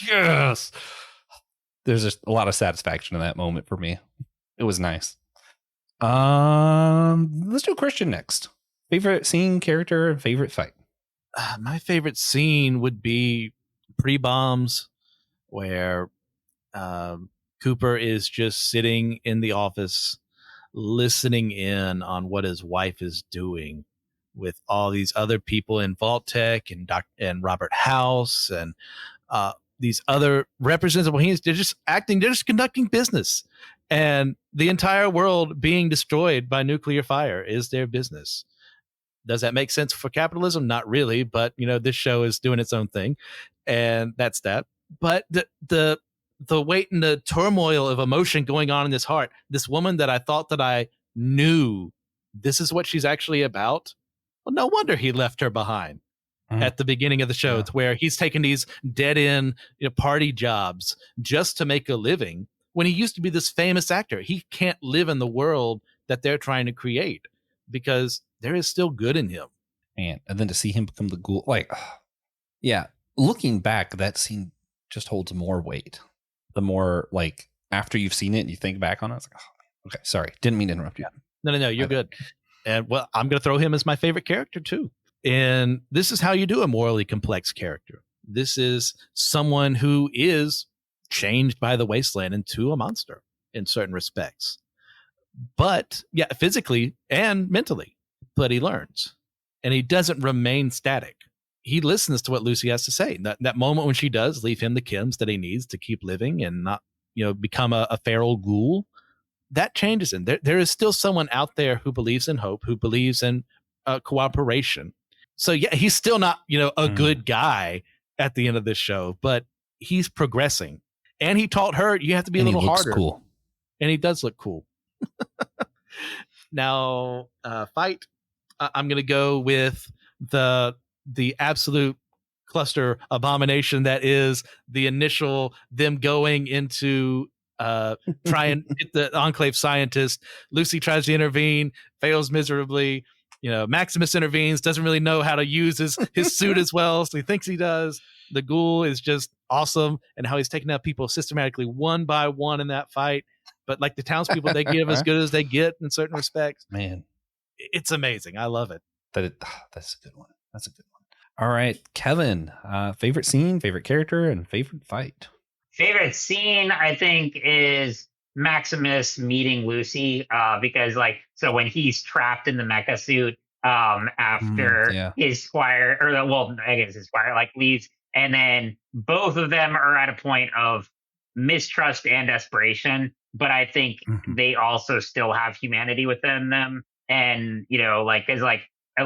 yes. There's just a lot of satisfaction in that moment for me. It was nice. Let's do Christian next. Favorite scene, character, and favorite fight. My favorite scene would be pre-bombs, where Cooper is just sitting in the office listening in on what his wife is doing with all these other people in Vault-Tec and Robert House and these other representatives of Bohemians. They're just conducting business, and the entire world being destroyed by nuclear fire is their business. Does that make sense for capitalism? Not really, but this show is doing its own thing, and that's that. But the the weight and the turmoil of emotion going on in his heart. This woman that I thought that I knew, this is what she's actually about. Well, no wonder he left her behind at the beginning of the show. It's where he's taking these dead end party jobs just to make a living when he used to be this famous actor. He can't live in the world that they're trying to create because there is still good in him. Man, and then to see him become the ghoul, like, yeah, looking back, that scene just holds more weight. The more, like, after you've seen it and you think back on it, it's like, oh, okay, sorry, didn't mean to interrupt you. No, you're good. And well, I'm going to throw him as my favorite character too. And this is how you do a morally complex character. This is someone who is changed by the wasteland into a monster in certain respects. But yeah, physically and mentally. But he learns. And he doesn't remain static. He listens to what Lucy has to say. That moment when she does leave him the chems that he needs to keep living and not, become a feral ghoul, that changes him. There is still someone out there who believes in hope, who believes in cooperation. So yeah, he's still not, a good guy at the end of this show, but he's progressing. And he taught her you have to be a little harder. Cool. And he does look cool. Now, fight. I'm going to go with the absolute cluster abomination that is the initial them going into try and get the Enclave scientist. Lucy tries to intervene, fails miserably. Maximus intervenes, doesn't really know how to use his suit as well, so he thinks he does. The ghoul is just awesome, and how he's taking out people systematically one by one in that fight. But like the townspeople, they give as good as they get in certain respects. Man, it's amazing. I love it. That's a good one. That's a good one. All right, Kevin, favorite scene, favorite character, and favorite fight. Favorite scene, I think, is Maximus meeting Lucy, because so when he's trapped in the mecha suit after his squire, I guess his squire leaves, and then both of them are at a point of mistrust and desperation, but I think they also still have humanity within them. And, because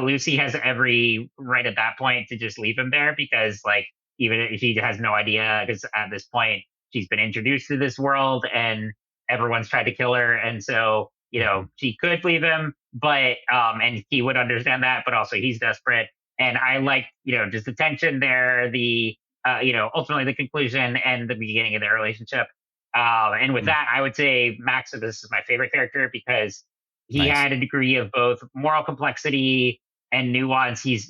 Lucy has every right at that point to just leave him there because even if she has no idea, because at this point she's been introduced to this world and everyone's tried to kill her. And so, she could leave him, but, and he would understand that, but also he's desperate. And I like, just the tension there, the, ultimately the conclusion and the beginning of their relationship. And with that, I would say Maximus is my favorite character because he had a degree of both moral complexity and nuance. He's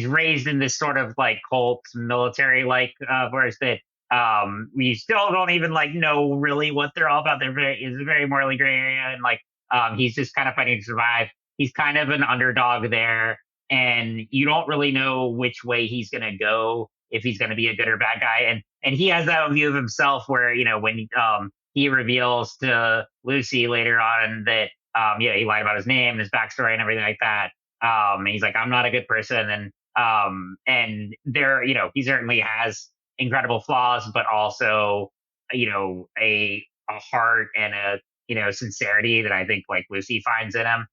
raised in this sort of cult military whereas that we still don't even know really what they're all about. It's a very morally gray area, and he's just kind of fighting to survive. He's kind of an underdog there, and you don't really know which way he's gonna go, if he's gonna be a good or bad guy. And he has that view of himself where when he reveals to Lucy later on that he lied about his name and his backstory and everything like that. And he's like, I'm not a good person. And there, he certainly has incredible flaws, but also, a heart and a, sincerity that I think Lucy finds in him.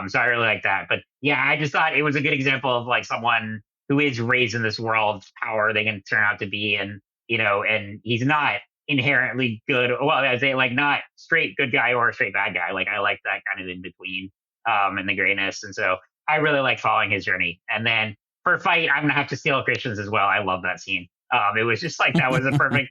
So I really like that. But yeah, I just thought it was a good example of someone who is raised in this world, how are they going to turn out to be? And, and he's not inherently good. Well, I'd say not straight good guy or straight bad guy. I like that kind of in between, and the grayness. And so I really like following his journey. And then for fight, I'm gonna have to steal Christian's as well. I love that scene. It was just that was a perfect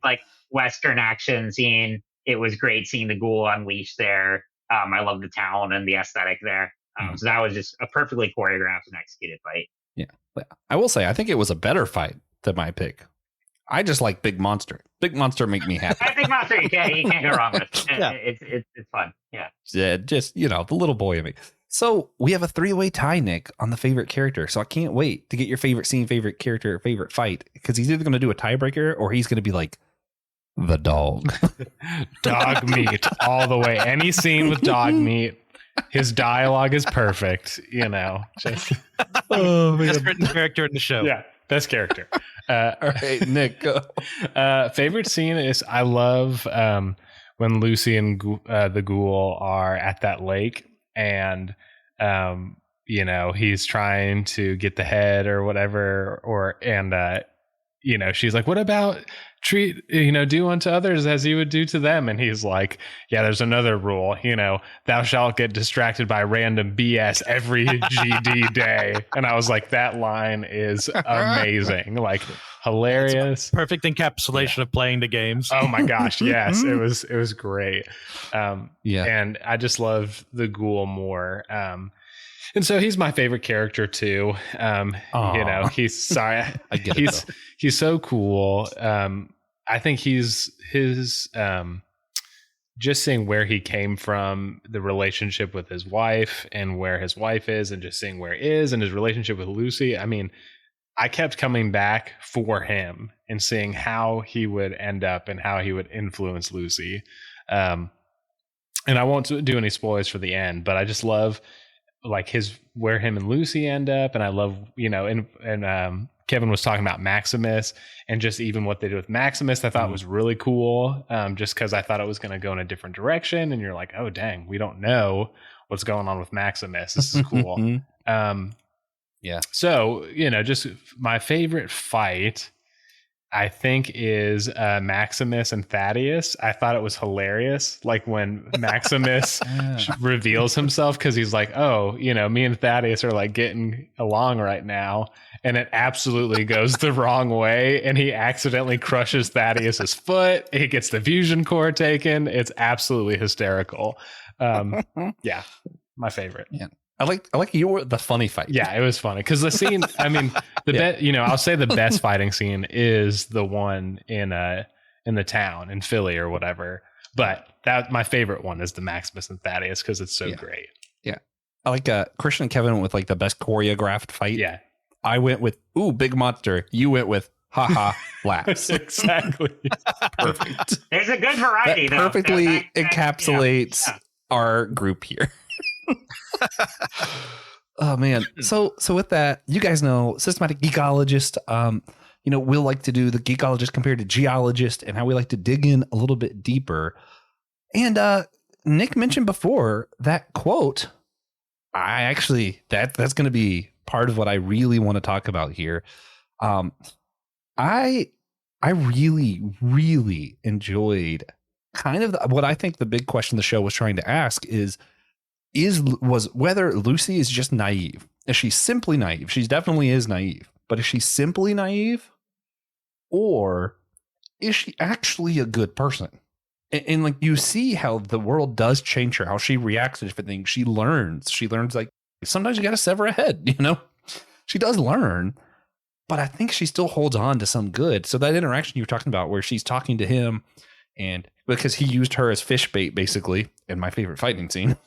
Western action scene. It was great seeing the ghoul unleashed there. I love the town and the aesthetic there. So that was just a perfectly choreographed and executed fight. Yeah, but I will say I think it was a better fight than my pick. I just like Big Monster. Big Monster make me happy. Big Monster, you can't go wrong with. It's fun. Yeah. Yeah, just the little boy in me. So we have a 3-way tie, Nick, on the favorite character. So I can't wait to get your favorite scene, favorite character, favorite fight, because he's either going to do a tiebreaker or he's going to be like the dog. Dog meat all the way. Any scene with dog meat. His dialogue is perfect. Just best written character in the show. Yeah, best character. All right, Nick, go. Favorite scene is I love when Lucy and the ghoul are at that lake and he's trying to get the head or whatever, and she's like, what about do unto others as you would do to them? And he's like, yeah, there's another rule, thou shalt get distracted by random BS every GD day. And I was like, that line is amazing. Like, hilarious. Perfect encapsulation of playing the games. Oh my gosh. Yes. It was great. And I just love the ghoul more. And so he's my favorite character too. He's sorry. I get it, he's so cool. I think his just seeing where he came from, the relationship with his wife and where his wife is, and just seeing where he is and his relationship with Lucy. I mean, I kept coming back for him and seeing how he would end up and how he would influence Lucy. And I won't do any spoilers for the end, but I just love like where him and Lucy end up. And I love, and Kevin was talking about Maximus, and just even what they did with Maximus, I thought was really cool. Just because I thought it was going to go in a different direction, and you're like, oh dang, we don't know what's going on with Maximus. This is cool. Yeah. So, just my favorite fight, I think, is Maximus and Thaddeus. I thought it was hilarious. Like when Maximus reveals himself, because he's like, oh, me and Thaddeus are like getting along right now. And it absolutely goes the wrong way. And he accidentally crushes Thaddeus's foot. He gets the fusion core taken. It's absolutely hysterical. Yeah, my favorite. Yeah. I like the funny fight. Yeah, it was funny because the scene. I mean, I'll say the best fighting scene is the one in the town in Philly or whatever. But my favorite one is the Maximus and Thaddeus because it's so great. Yeah, I like Christian and Kevin went with like the best choreographed fight. Yeah, I went with big monster. You went with haha laughs. Exactly. Perfect. There's a good variety. That perfectly encapsulates our group here. Oh man. So with that, you guys know Systematic Geekologist, we'll like to do the geekologist compared to geologist and how we like to dig in a little bit deeper. And Nick mentioned before that quote. I actually that's going to be part of what I really want to talk about here. I really, really enjoyed kind of what I think the big question the show was trying to ask was whether Lucy is just naive. Is she simply naive? She definitely is naive, but is she simply naive, or is she actually a good person? And like you see how the world does change her, how she reacts to different things. She learns like sometimes you got to sever a head. She does learn, but I think she still holds on to some good. So that interaction you were talking about, where she's talking to him, and because he used her as fish bait, basically, in my favorite fighting scene.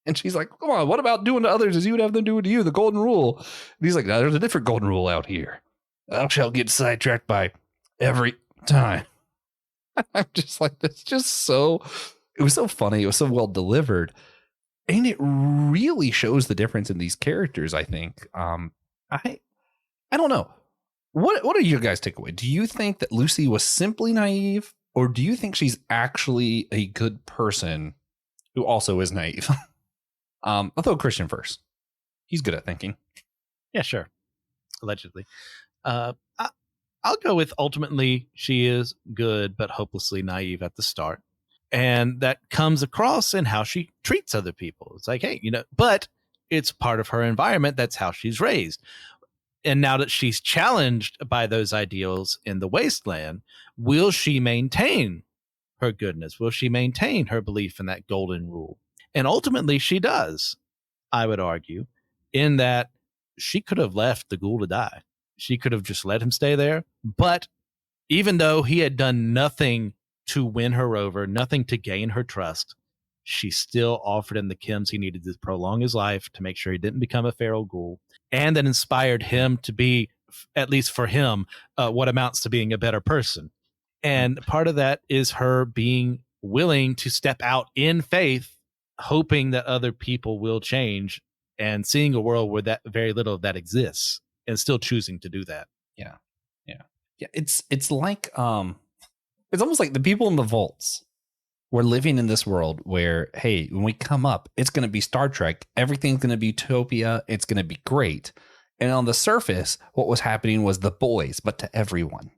And she's like, come on, what about doing to others as you would have them do to you? The golden rule. And he's like, no, there's a different golden rule out here. Thou shalt get sidetracked by every time. I'm just like, it was so funny. It was so well delivered. And it really shows the difference in these characters, I think. I don't know. What are your guys' takeaway? Do you think that Lucy was simply naive, or do you think she's actually a good person who also is naive? I'll throw Christian first. He's good at thinking. Yeah, sure. Allegedly. I'll go with ultimately she is good, but hopelessly naive at the start. And that comes across in how she treats other people. It's like, hey, but it's part of her environment. That's how she's raised. And now that she's challenged by those ideals in the wasteland, will she maintain her goodness? Will she maintain her belief in that golden rule? And ultimately she does, I would argue, in that she could have left the ghoul to die. She could have just let him stay there. But even though he had done nothing to win her over, nothing to gain her trust, she still offered him the chems he needed to prolong his life, to make sure he didn't become a feral ghoul. And that inspired him to be, at least for him, what amounts to being a better person. And part of that is her being willing to step out in faith, hoping that other people will change, and seeing a world where that very little of that exists, and still choosing to do that. Yeah. It's like it's almost like the people in the vaults. We're living in this world where, hey, when we come up, it's going to be Star Trek. Everything's going to be utopia. It's going to be great. And on the surface, what was happening was the boys, but to everyone.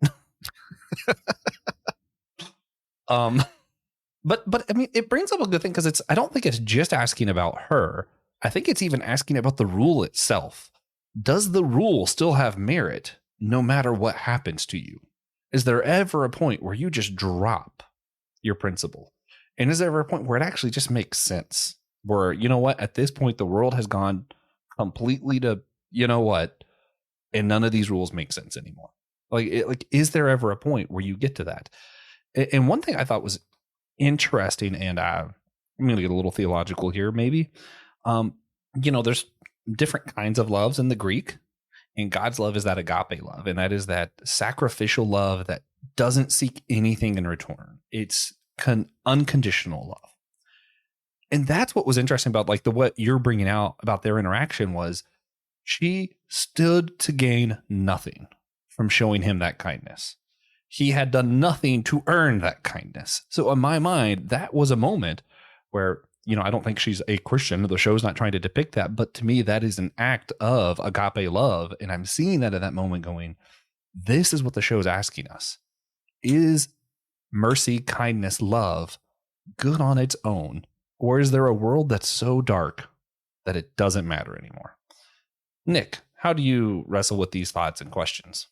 But I mean, it brings up a good thing because I don't think it's just asking about her. I think it's even asking about the rule itself. Does the rule still have merit no matter what happens to you? Is there ever a point where you just drop your principle? And is there ever a point where it actually just makes sense? Where, you know what, at this point, the world has gone completely to, you know what, and none of these rules make sense anymore. Like, is there ever a point where you get to that? And one thing I thought was interesting, and I'm going to get a little theological here, maybe. There's different kinds of loves in the Greek, and God's love is that agape love, and that is that sacrificial love that doesn't seek anything in return. It's unconditional love. And that's what was interesting about what you're bringing out about their interaction was she stood to gain nothing from showing him that kindness. He had done nothing to earn that kindness. So in my mind, that was a moment where, I don't think she's a Christian. The show's not trying to depict that. But to me, that is an act of agape love. And I'm seeing that at that moment going, this is what the show's asking us. Is mercy, kindness, love good on its own? Or is there a world that's so dark that it doesn't matter anymore? Nick, how do you wrestle with these thoughts and questions?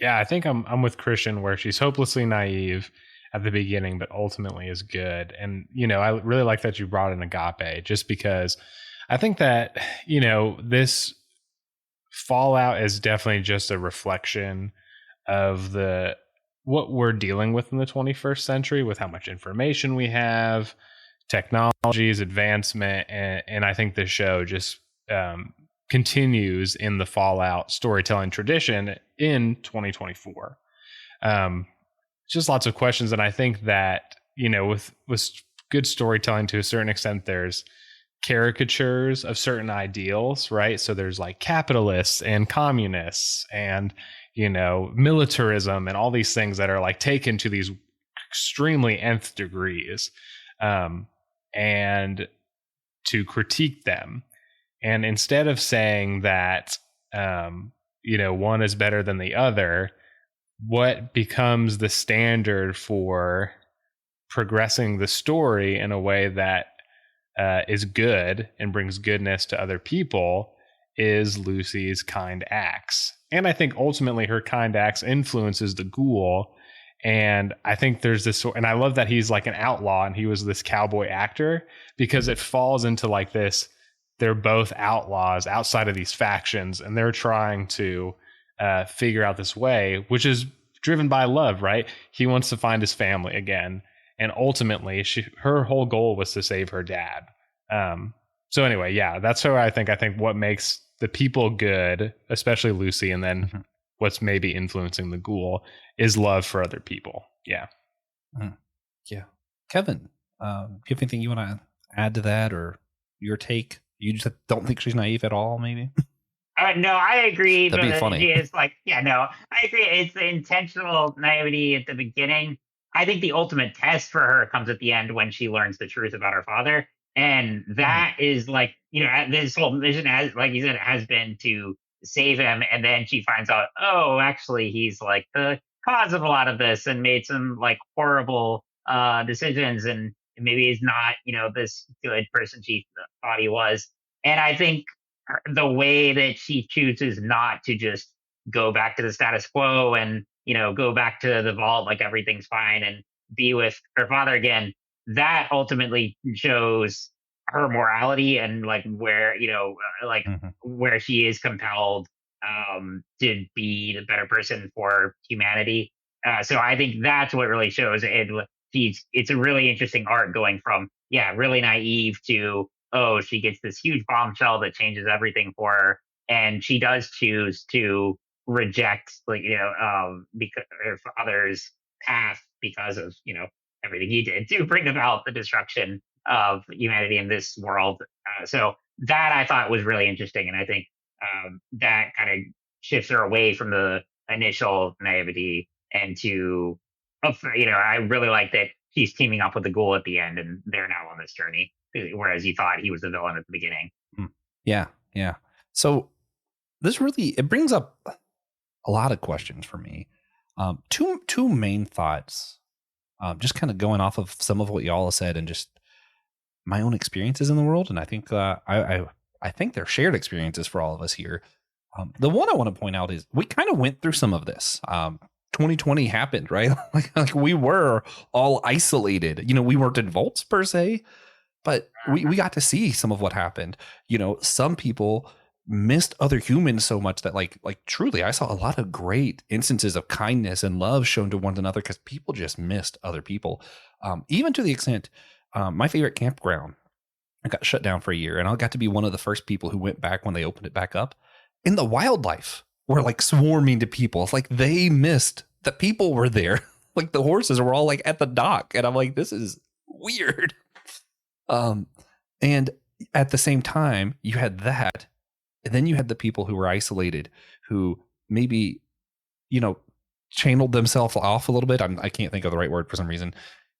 Yeah, I think I'm with Christian, where she's hopelessly naive at the beginning, but ultimately is good. And, I really like that you brought in agape, just because I think that, this fallout is definitely just a reflection of what we're dealing with in the 21st century, with how much information we have, technologies, advancement. And I think the show just continues in the Fallout storytelling tradition in 2024. Just lots of questions. And I think that, with good storytelling to a certain extent, there's caricatures of certain ideals, right? So there's like capitalists and communists and, militarism and all these things that are like taken to these extremely nth degrees, and to critique them. And instead of saying that, one is better than the other, what becomes the standard for progressing the story in a way that is good and brings goodness to other people is Lucy's kind acts. And I think ultimately her kind acts influences the ghoul. And I think there's this, and I love that he's like an outlaw and he was this cowboy actor, because it falls into like this, they're both outlaws outside of these factions, and they're trying to figure out this way, which is driven by love, right? He wants to find his family again. And ultimately, her whole goal was to save her dad. So anyway, yeah, that's how I think what makes the people good, especially Lucy, and then what's maybe influencing the ghoul is love for other people. Yeah. Yeah. Kevin, do you have anything you want to add to that, or your take? You just don't think she's naive at all, maybe? No, I agree. That'd be funny. It's I agree. It's the intentional naivety at the beginning. I think the ultimate test for her comes at the end when she learns the truth about her father. And that is like, this whole mission has, like you said, it has been to save him. And then she finds out, oh, actually, he's like the cause of a lot of this and made some like horrible decisions. And maybe he's not, this good person she thought he was. And I think the way that she chooses not to just go back to the status quo and, go back to the vault like everything's fine and be with her father again, that ultimately shows her morality and like where, where she is compelled to be the better person for humanity. So I think that's what really shows it. It's a really interesting arc going from, really naive to, oh, she gets this huge bombshell that changes everything for her. And she does choose to reject, because her father's path because of, everything he did to bring about the destruction of humanity in this world. So that I thought was really interesting. And I think that kind of shifts her away from the initial naivety and to, I really like that he's teaming up with the ghoul at the end and they're now on this journey, whereas you thought he was the villain at the beginning. Yeah. So this really, it brings up a lot of questions for me. Two main thoughts, just kind of going off of some of what y'all have said and just my own experiences in the world. And I think I think they're shared experiences for all of us here. The one I want to point out is we kind of went through some of this. 2020 happened, right? like we were all isolated. We weren't in vaults per se, but we got to see some of what happened. Some people missed other humans so much that like truly I saw a lot of great instances of kindness and love shown to one another because people just missed other people. Even to the extent, my favorite campground, I got shut down for a year, and I got to be one of the first people who went back when they opened it back up. And the wildlife were like swarming to people. It's like they missed that people were there. Like the horses were all like at the dock, and I'm like, this is weird. And at the same time, you had that. And then you had the people who were isolated, who maybe, channeled themselves off a little bit. I can't think of the right word for some reason,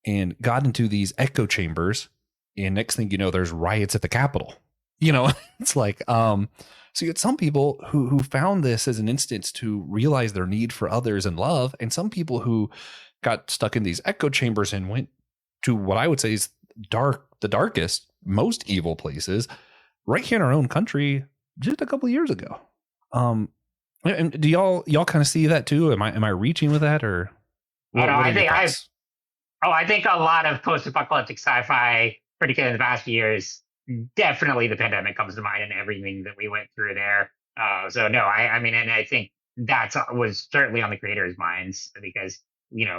and got into these echo chambers. And next thing you know, there's riots at the Capitol. It's like, so you had some people who found this as an instance to realize their need for others and love. And some people who got stuck in these echo chambers and went to what I would say is the darkest, most evil places right here in our own country just a couple of years ago. And do y'all kind of see that too? Am I reaching with that, or? I think a lot of post-apocalyptic sci-fi, particularly in the past years, definitely the pandemic comes to mind and everything that we went through there. So no, I mean, and I think that was certainly on the creators' minds because,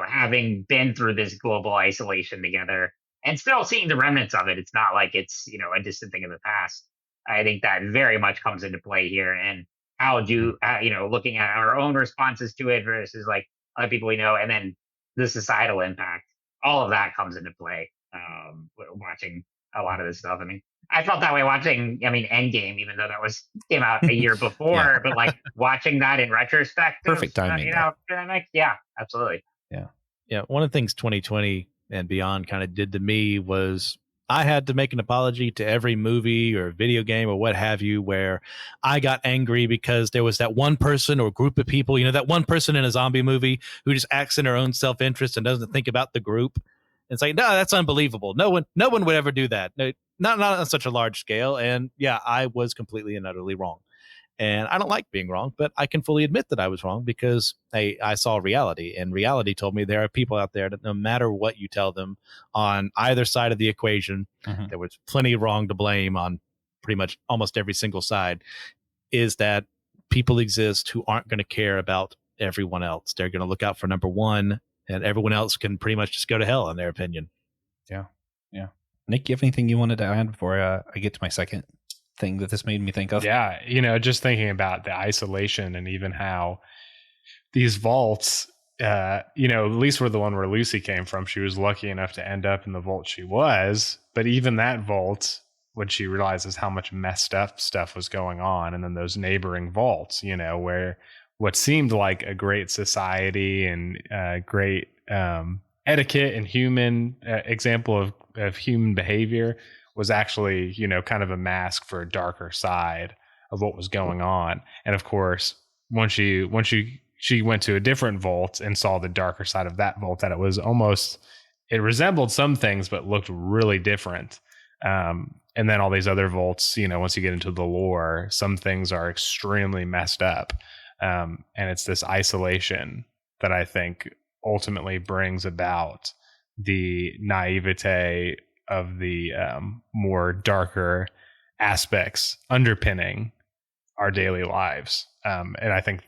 having been through this global isolation together and still seeing the remnants of it, it's not like it's, a distant thing of the past. I think that very much comes into play here. And how looking at our own responses to it versus like other people we know, and then the societal impact, all of that comes into play. Watching a lot of this stuff. I mean, I felt that way watching, Endgame, even though that came out a year before, yeah. But like watching that in retrospect, perfect timing. Yeah, absolutely. Yeah. One of the things 2020 and beyond kind of did to me was I had to make an apology to every movie or video game or what have you, where I got angry because there was that one person or group of people, that one person in a zombie movie who just acts in their own self-interest and doesn't think about the group. It's like, no, that's unbelievable. No one would ever do that. No, not on such a large scale. And yeah, I was completely and utterly wrong. And I don't like being wrong, but I can fully admit that I was wrong because I saw reality, and reality told me there are people out there that no matter what you tell them on either side of the equation, there was plenty wrong to blame on pretty much almost every single side, is that people exist who aren't going to care about everyone else. They're going to look out for number one, and everyone else can pretty much just go to hell in their opinion. Yeah. Nick, you have anything you wanted to add before I get to my second thing that this made me think of? Yeah, just thinking about the isolation and even how these vaults, at least for the one where Lucy came from, she was lucky enough to end up in the vault she was. But even that vault, when she realizes how much messed up stuff was going on, and then those neighboring vaults, where what seemed like a great society and great etiquette and human example of human behavior was actually, kind of a mask for a darker side of what was going on. And of course, once she went to a different vault and saw the darker side of that vault, that it resembled some things, but looked really different. And then all these other vaults, once you get into the lore, some things are extremely messed up. And it's this isolation that I think ultimately brings about the naivete of the more darker aspects underpinning our daily lives. And I think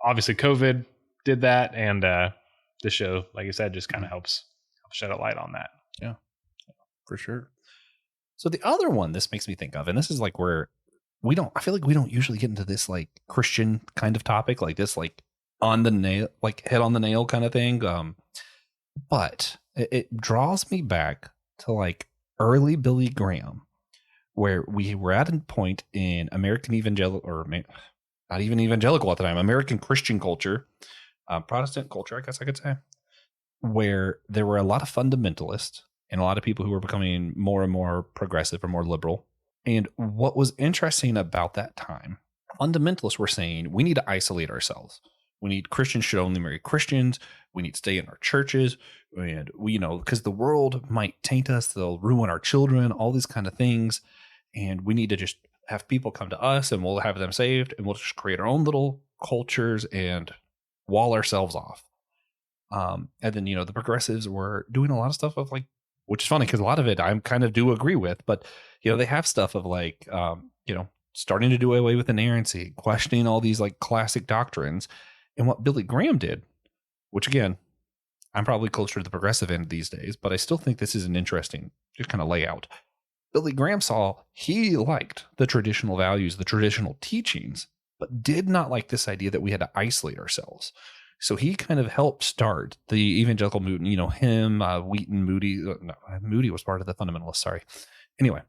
obviously COVID did that, and the show, like I said, just kind of helps shed a light on that. Yeah, for sure. So the other one this makes me think of, and this is like where I feel like we don't usually get into this like Christian kind of topic like this, like on the nail, like head on the nail kind of thing. But it draws me back to like early Billy Graham, where we were at a point in American evangelical, or not even evangelical at the time, American Christian culture, Protestant culture, I guess I could say, where there were a lot of fundamentalists and a lot of people who were becoming more and more progressive or more liberal. And what was interesting about that time fundamentalists were saying we need to isolate ourselves. Christians should only marry Christians. We need to stay in our churches, and we, because the world might taint us, they'll ruin our children, all these kind of things. And we need to just have people come to us and we'll have them saved, and we'll just create our own little cultures and wall ourselves off. And then, the progressives were doing a lot of stuff of like, which is funny because a lot of it I kind of do agree with, but, they have stuff of like, starting to do away with inerrancy, questioning all these like classic doctrines. And what Billy Graham did, which again, I'm probably closer to the progressive end these days, but I still think this is an interesting just kind of layout. Billy Graham he liked the traditional values, the traditional teachings, but did not like this idea that we had to isolate ourselves. So he kind of helped start the evangelical movement, him, Wheaton, Moody. No, Moody was part of the fundamentalists, sorry. Anyway,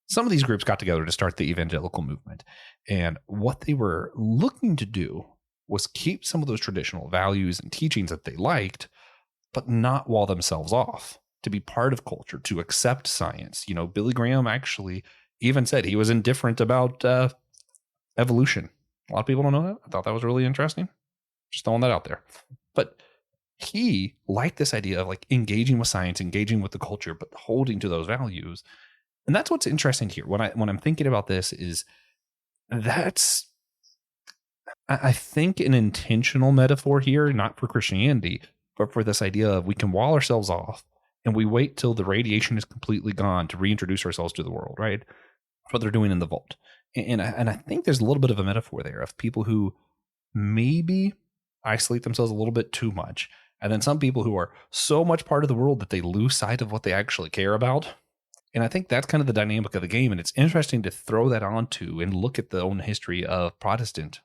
some of these groups got together to start the evangelical movement. And what they were looking to do was keep some of those traditional values and teachings that they liked, but not wall themselves off, to be part of culture, to accept science. Billy Graham actually even said he was indifferent about evolution. A lot of people don't know that. I thought that was really interesting. Just throwing that out there. But he liked this idea of like engaging with science, engaging with the culture, but holding to those values. And that's what's interesting here. When I'm thinking about this is that's, I think, an intentional metaphor here, not for Christianity, but for this idea of we can wall ourselves off and we wait till the radiation is completely gone to reintroduce ourselves to the world, right? That's what they're doing in the vault. And I think there's a little bit of a metaphor there of people who maybe isolate themselves a little bit too much. And then some people who are so much part of the world that they lose sight of what they actually care about. And I think that's kind of the dynamic of the game. And it's interesting to throw that onto and look at the own history of Protestantism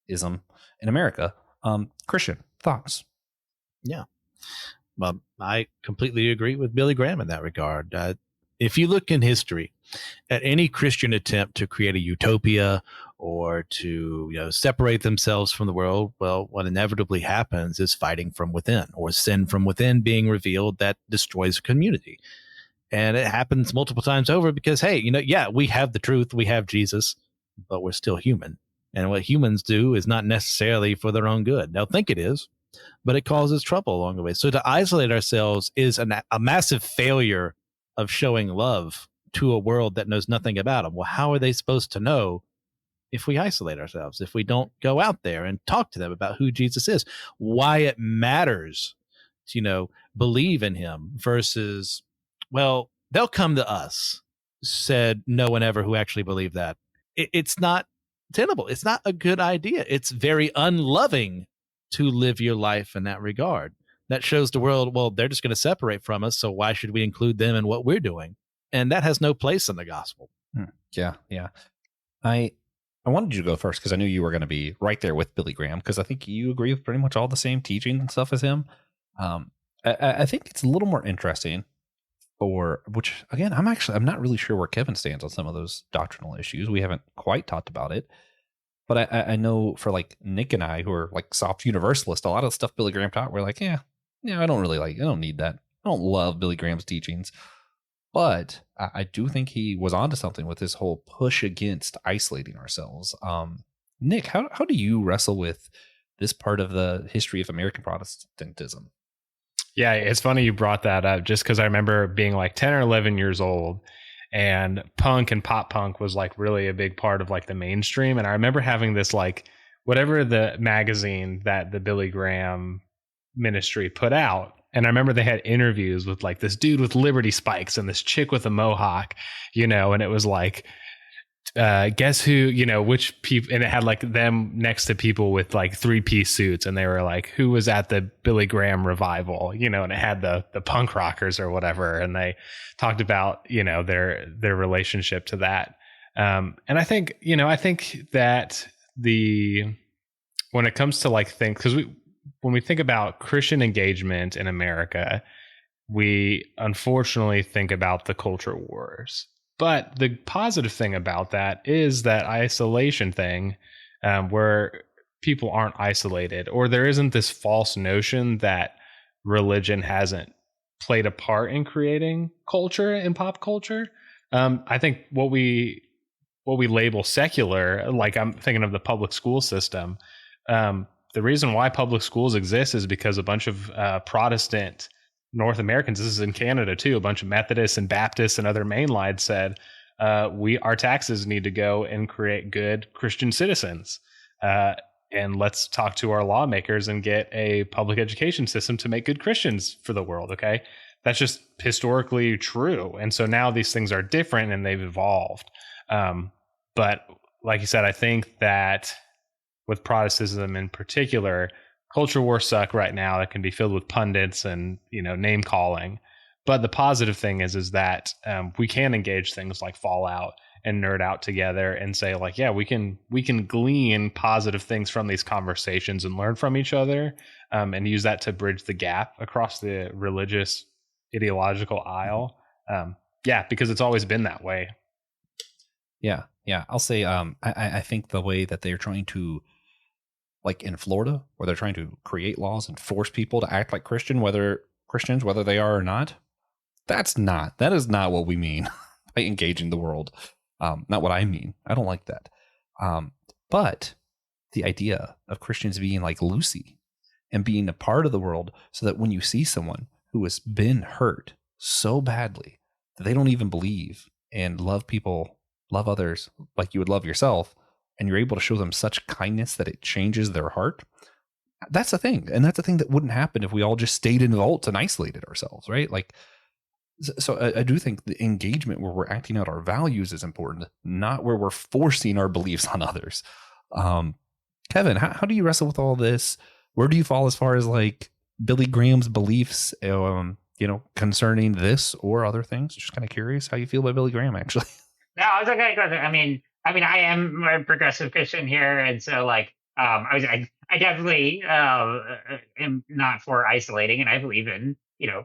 in America. Christian, thoughts? Yeah. Well, I completely agree with Billy Graham in that regard. If you look in history at any Christian attempt to create a utopia or to separate themselves from the world, well, what inevitably happens is fighting from within, or sin from within being revealed that destroys a community. And it happens multiple times over because, hey, we have the truth, we have Jesus, but we're still human. And what humans do is not necessarily for their own good. They'll think it is, but it causes trouble along the way. So to isolate ourselves is a massive failure of showing love to a world that knows nothing about them. Well, how are they supposed to know if we isolate ourselves, if we don't go out there and talk to them about who Jesus is, why it matters to, believe in him versus, well, they'll come to us, said no one ever who actually believed that. It's not tenable. It's not a good idea. It's very unloving to live your life in that regard. That shows the world, well, they're just going to separate from us, so why should we include them in what we're doing? And that has no place in the gospel. Yeah. I wanted you to go first because I knew you were going to be right there with Billy Graham, because I think you agree with pretty much all the same teaching and stuff as him. I think it's a little more interesting which again, I'm not really sure where Kevin stands on some of those doctrinal issues. We haven't quite talked about it. But I know for like Nick and I, who are like soft universalists, a lot of the stuff Billy Graham taught, we're like, I don't need that. I don't love Billy Graham's teachings. But I do think he was onto something with this whole push against isolating ourselves. Nick, how do you wrestle with this part of the history of American Protestantism? Yeah, it's funny you brought that up, just because I remember being like 10 or 11 years old, and punk and pop punk was like really a big part of like the mainstream. And I remember having this like whatever the magazine that the Billy Graham ministry put out. And I remember they had interviews with like this dude with Liberty spikes and this chick with a mohawk, and it was like, guess who, which people, and it had like them next to people with like 3-piece suits. And they were like, who was at the Billy Graham revival, and it had the punk rockers or whatever. And they talked about, their relationship to that. And I think that when it comes to like because when we think about Christian engagement in America, we unfortunately think about the culture wars. But the positive thing about that is that isolation thing, where people aren't isolated, or there isn't this false notion that religion hasn't played a part in creating culture and pop culture. I think what what we label secular, like I'm thinking of the public school system. The reason why public schools exist is because a bunch of Protestant North Americans, this is in Canada too, a bunch of Methodists and Baptists and other mainlines said, our taxes need to go and create good Christian citizens. And let's talk to our lawmakers and get a public education system to make good Christians for the world. Okay. That's just historically true. And so now these things are different and they've evolved. But like you said, I think that with Protestantism in particular, culture wars suck right now. That can be filled with pundits and, name calling. But the positive thing is that we can engage things like Fallout and nerd out together and say like, yeah, we can glean positive things from these conversations and learn from each other, and use that to bridge the gap across the religious ideological aisle. Because it's always been that way. Yeah. I'll say I think the way that they're trying to, like in Florida, where they're trying to create laws and force people to act like Christians, whether they are or not, that is not what we mean by engaging the world. Not what I mean. I don't like that. But the idea of Christians being like Lucy and being a part of the world, so that when you see someone who has been hurt so badly that they don't even believe and love others like you would love yourself, and you're able to show them such kindness that it changes their heart, that's a thing. And that's a thing that wouldn't happen if we all just stayed in vaults and isolated ourselves, right? Like, so I do think the engagement where we're acting out our values is important, not where we're forcing our beliefs on others. Kevin, how do you wrestle with all this? Where do you fall as far as like Billy Graham's beliefs, concerning this or other things? Just kind of curious how you feel about Billy Graham, actually. No, I was okay. I mean, I am a progressive Christian here, and so like, I definitely am not for isolating, and I believe in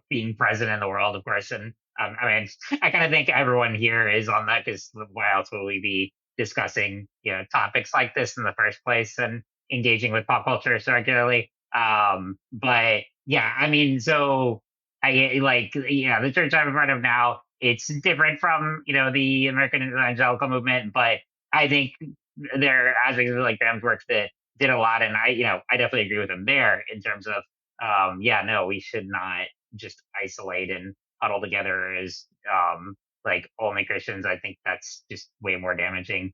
being present in the world, of course. And I kind of think everyone here is on that, because why else will we be discussing topics like this in the first place and engaging with pop culture so regularly? But yeah, so the church I'm a part of now, it's different from the American evangelical movement, but I think there are aspects of like Graham's work that did a lot, and I definitely agree with him there in terms of we should not just isolate and huddle together as like only Christians. I think that's just way more damaging,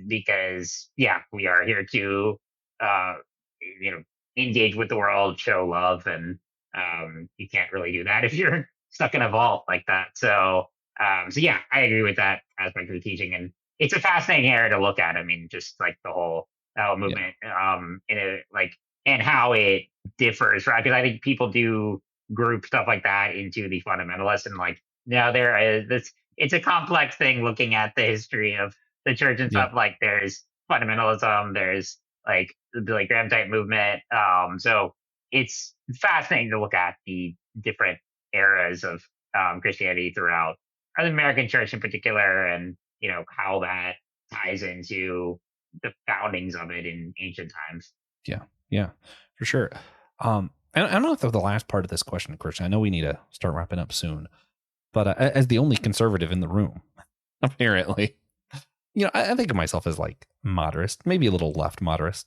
because we are here to engage with the world, show love, and you can't really do that if you're stuck in a vault like that. So I agree with that aspect of the teaching, and it's a fascinating area to look at. I mean, just like the whole movement, and how it differs, right? Because I think people do group stuff like that into the fundamentalist, and like there is this. It's a complex thing looking at the history of the church and stuff. Like there's fundamentalism, there's like the Billy Graham type movement. So it's fascinating to look at the different eras of Christianity throughout the American church in particular, and how that ties into the foundings of it in ancient times. Yeah, for sure. I don't know if the last part of this question, Christian, I know we need to start wrapping up soon, but as the only conservative in the room, apparently, I think of myself as like moderate, maybe a little left moderate.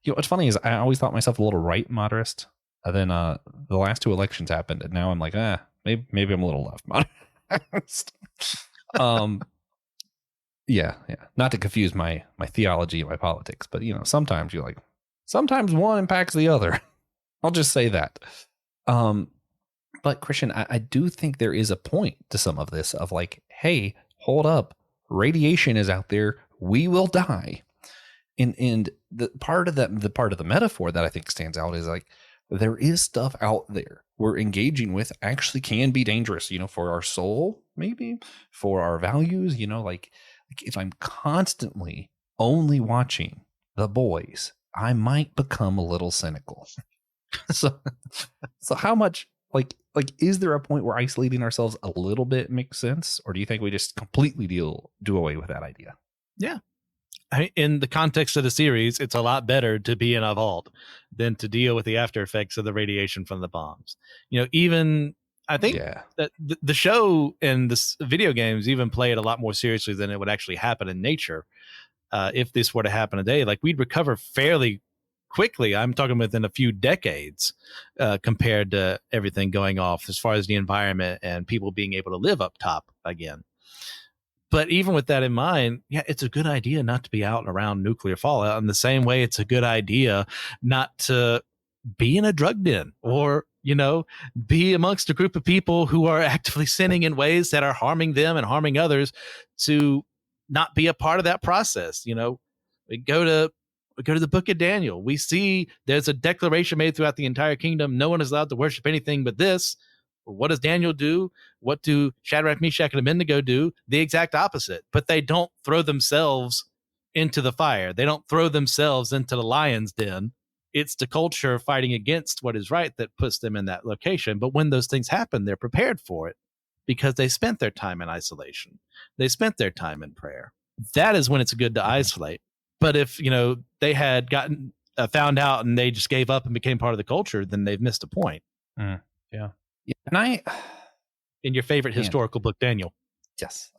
What's funny is I always thought myself a little right moderate. And then the last two elections happened, and now I'm like, maybe I'm a little left moderate. Yeah. Not to confuse my theology and my politics, but sometimes sometimes one impacts the other. I'll just say that. But Christian, I do think there is a point to some of this of like, hey, hold up, radiation is out there, we will die. And the part of the metaphor that I think stands out is like, there is stuff out there we're engaging with actually can be dangerous, for our soul, maybe for our values, like if I'm constantly only watching The Boys, I might become a little cynical. So how much like is there a point where isolating ourselves a little bit makes sense, or do you think we just completely do away with that idea? Yeah. In the context of the series, it's a lot better to be in a vault than to deal with the after effects of the radiation from the bombs. Even I think that the show and the video games even play it a lot more seriously than it would actually happen in nature. If this were to happen today, like we'd recover fairly quickly. I'm talking within a few decades compared to everything going off as far as the environment and people being able to live up top again. But even with that in mind, yeah, it's a good idea not to be out and around nuclear fallout in the same way it's a good idea not to be in a drug den or, be amongst a group of people who are actively sinning in ways that are harming them and harming others, to not be a part of that process. We go to the book of Daniel. We see there's a declaration made throughout the entire kingdom. No one is allowed to worship anything but this. What does Daniel do? What do Shadrach, Meshach, and Abednego do? The exact opposite. But they don't throw themselves into the fire. They don't throw themselves into the lion's den. It's the culture fighting against what is right that puts them in that location. But when those things happen, they're prepared for it because they spent their time in isolation. They spent their time in prayer. That is when it's good to isolate. But if, they had gotten found out and they just gave up and became part of the culture, then they've missed a point. Yeah. And in your favorite historical book, Daniel. Yes.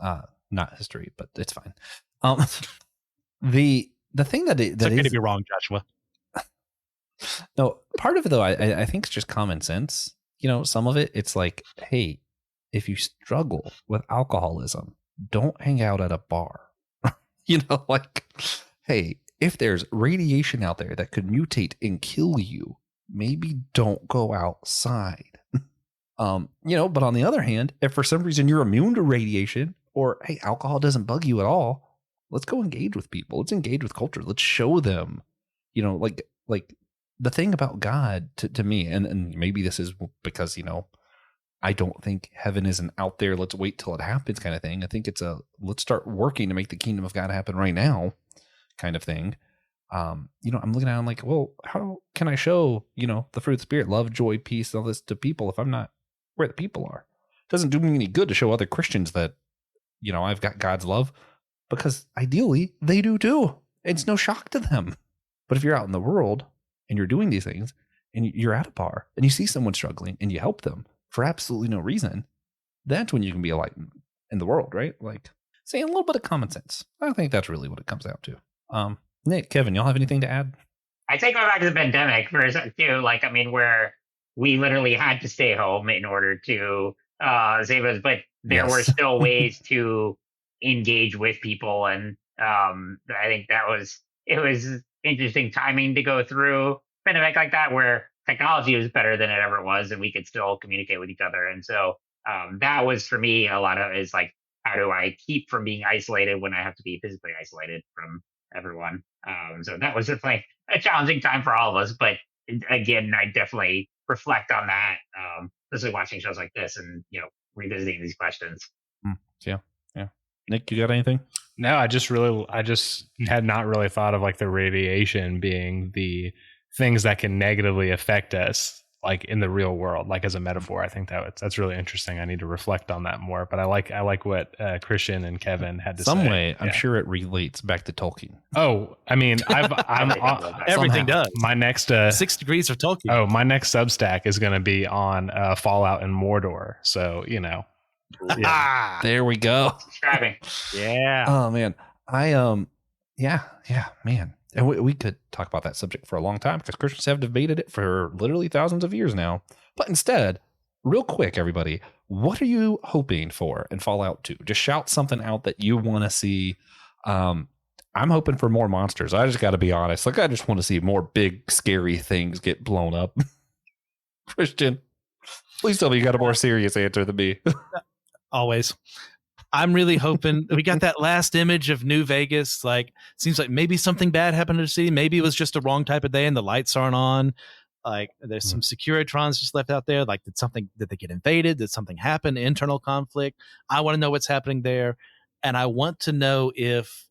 Not history, but it's fine. The thing that it's okay to be wrong, Joshua. No, part of it though, I think it's just common sense. Some of it, it's like, hey, if you struggle with alcoholism, don't hang out at a bar. Like, hey, if there's radiation out there that could mutate and kill you, maybe don't go outside. But on the other hand, if for some reason you're immune to radiation, or hey, alcohol doesn't bug you at all, let's go engage with people. Let's engage with culture. Let's show them, like the thing about God to me, and maybe this is because, I don't think heaven isn't out there, let's wait till it happens kind of thing. I think it's let's start working to make the kingdom of God happen right now kind of thing. I'm looking at it, I'm like, well, how can I show, the fruit of the Spirit, love, joy, peace, all this to people if I'm not where the people are? It doesn't do me any good to show other Christians that, I've got God's love, because ideally they do too. It's no shock to them. But if you're out in the world and you're doing these things and you're at a bar and you see someone struggling and you help them for absolutely no reason, that's when you can be a light in the world, right? Like, saying a little bit of common sense. I think that's really what it comes out to. Nick, Kevin, y'all have anything to add? I take it back to the pandemic for a second too. Where we literally had to stay home in order to save us, but there were still ways to engage with people, and I think it was interesting timing to go through pandemic like that, where technology was better than it ever was, and we could still communicate with each other. And so that was for me a lot of is like, how do I keep from being isolated when I have to be physically isolated from everyone? So that was definitely a challenging time for all of us. But again, I definitely reflect on that, especially watching shows like this and revisiting these questions. Yeah. Nick, you got anything? No, I just had not really thought of like the radiation being the things that can negatively affect us, like in the real world, like as a metaphor. I think that's really interesting. I need to reflect on that more. But I like what Christian and Kevin had to say. Some way, I'm sure it relates back to Tolkien. Oh, I mean, I'm everything does. My next 6 degrees of Tolkien. Oh, my next Substack is going to be on Fallout and Mordor. So there we go. Subscribing. Yeah. Oh man, yeah, man. And we could talk about that subject for a long time because Christians have debated it for literally thousands of years now. But instead, real quick, everybody, what are you hoping for in Fallout 2? Just shout something out that you want to see. I'm hoping for more monsters. I just got to be honest. Like, I just want to see more big, scary things get blown up. Christian, please tell me you got a more serious answer than me. Always. I'm really hoping we got that last image of New Vegas. Like, seems like maybe something bad happened to the city. Maybe it was just the wrong type of day and the lights aren't on. Like, there's some Securitrons just left out there. Like, did they get invaded? Did something happen? Internal conflict? I want to know what's happening there. And I want to know if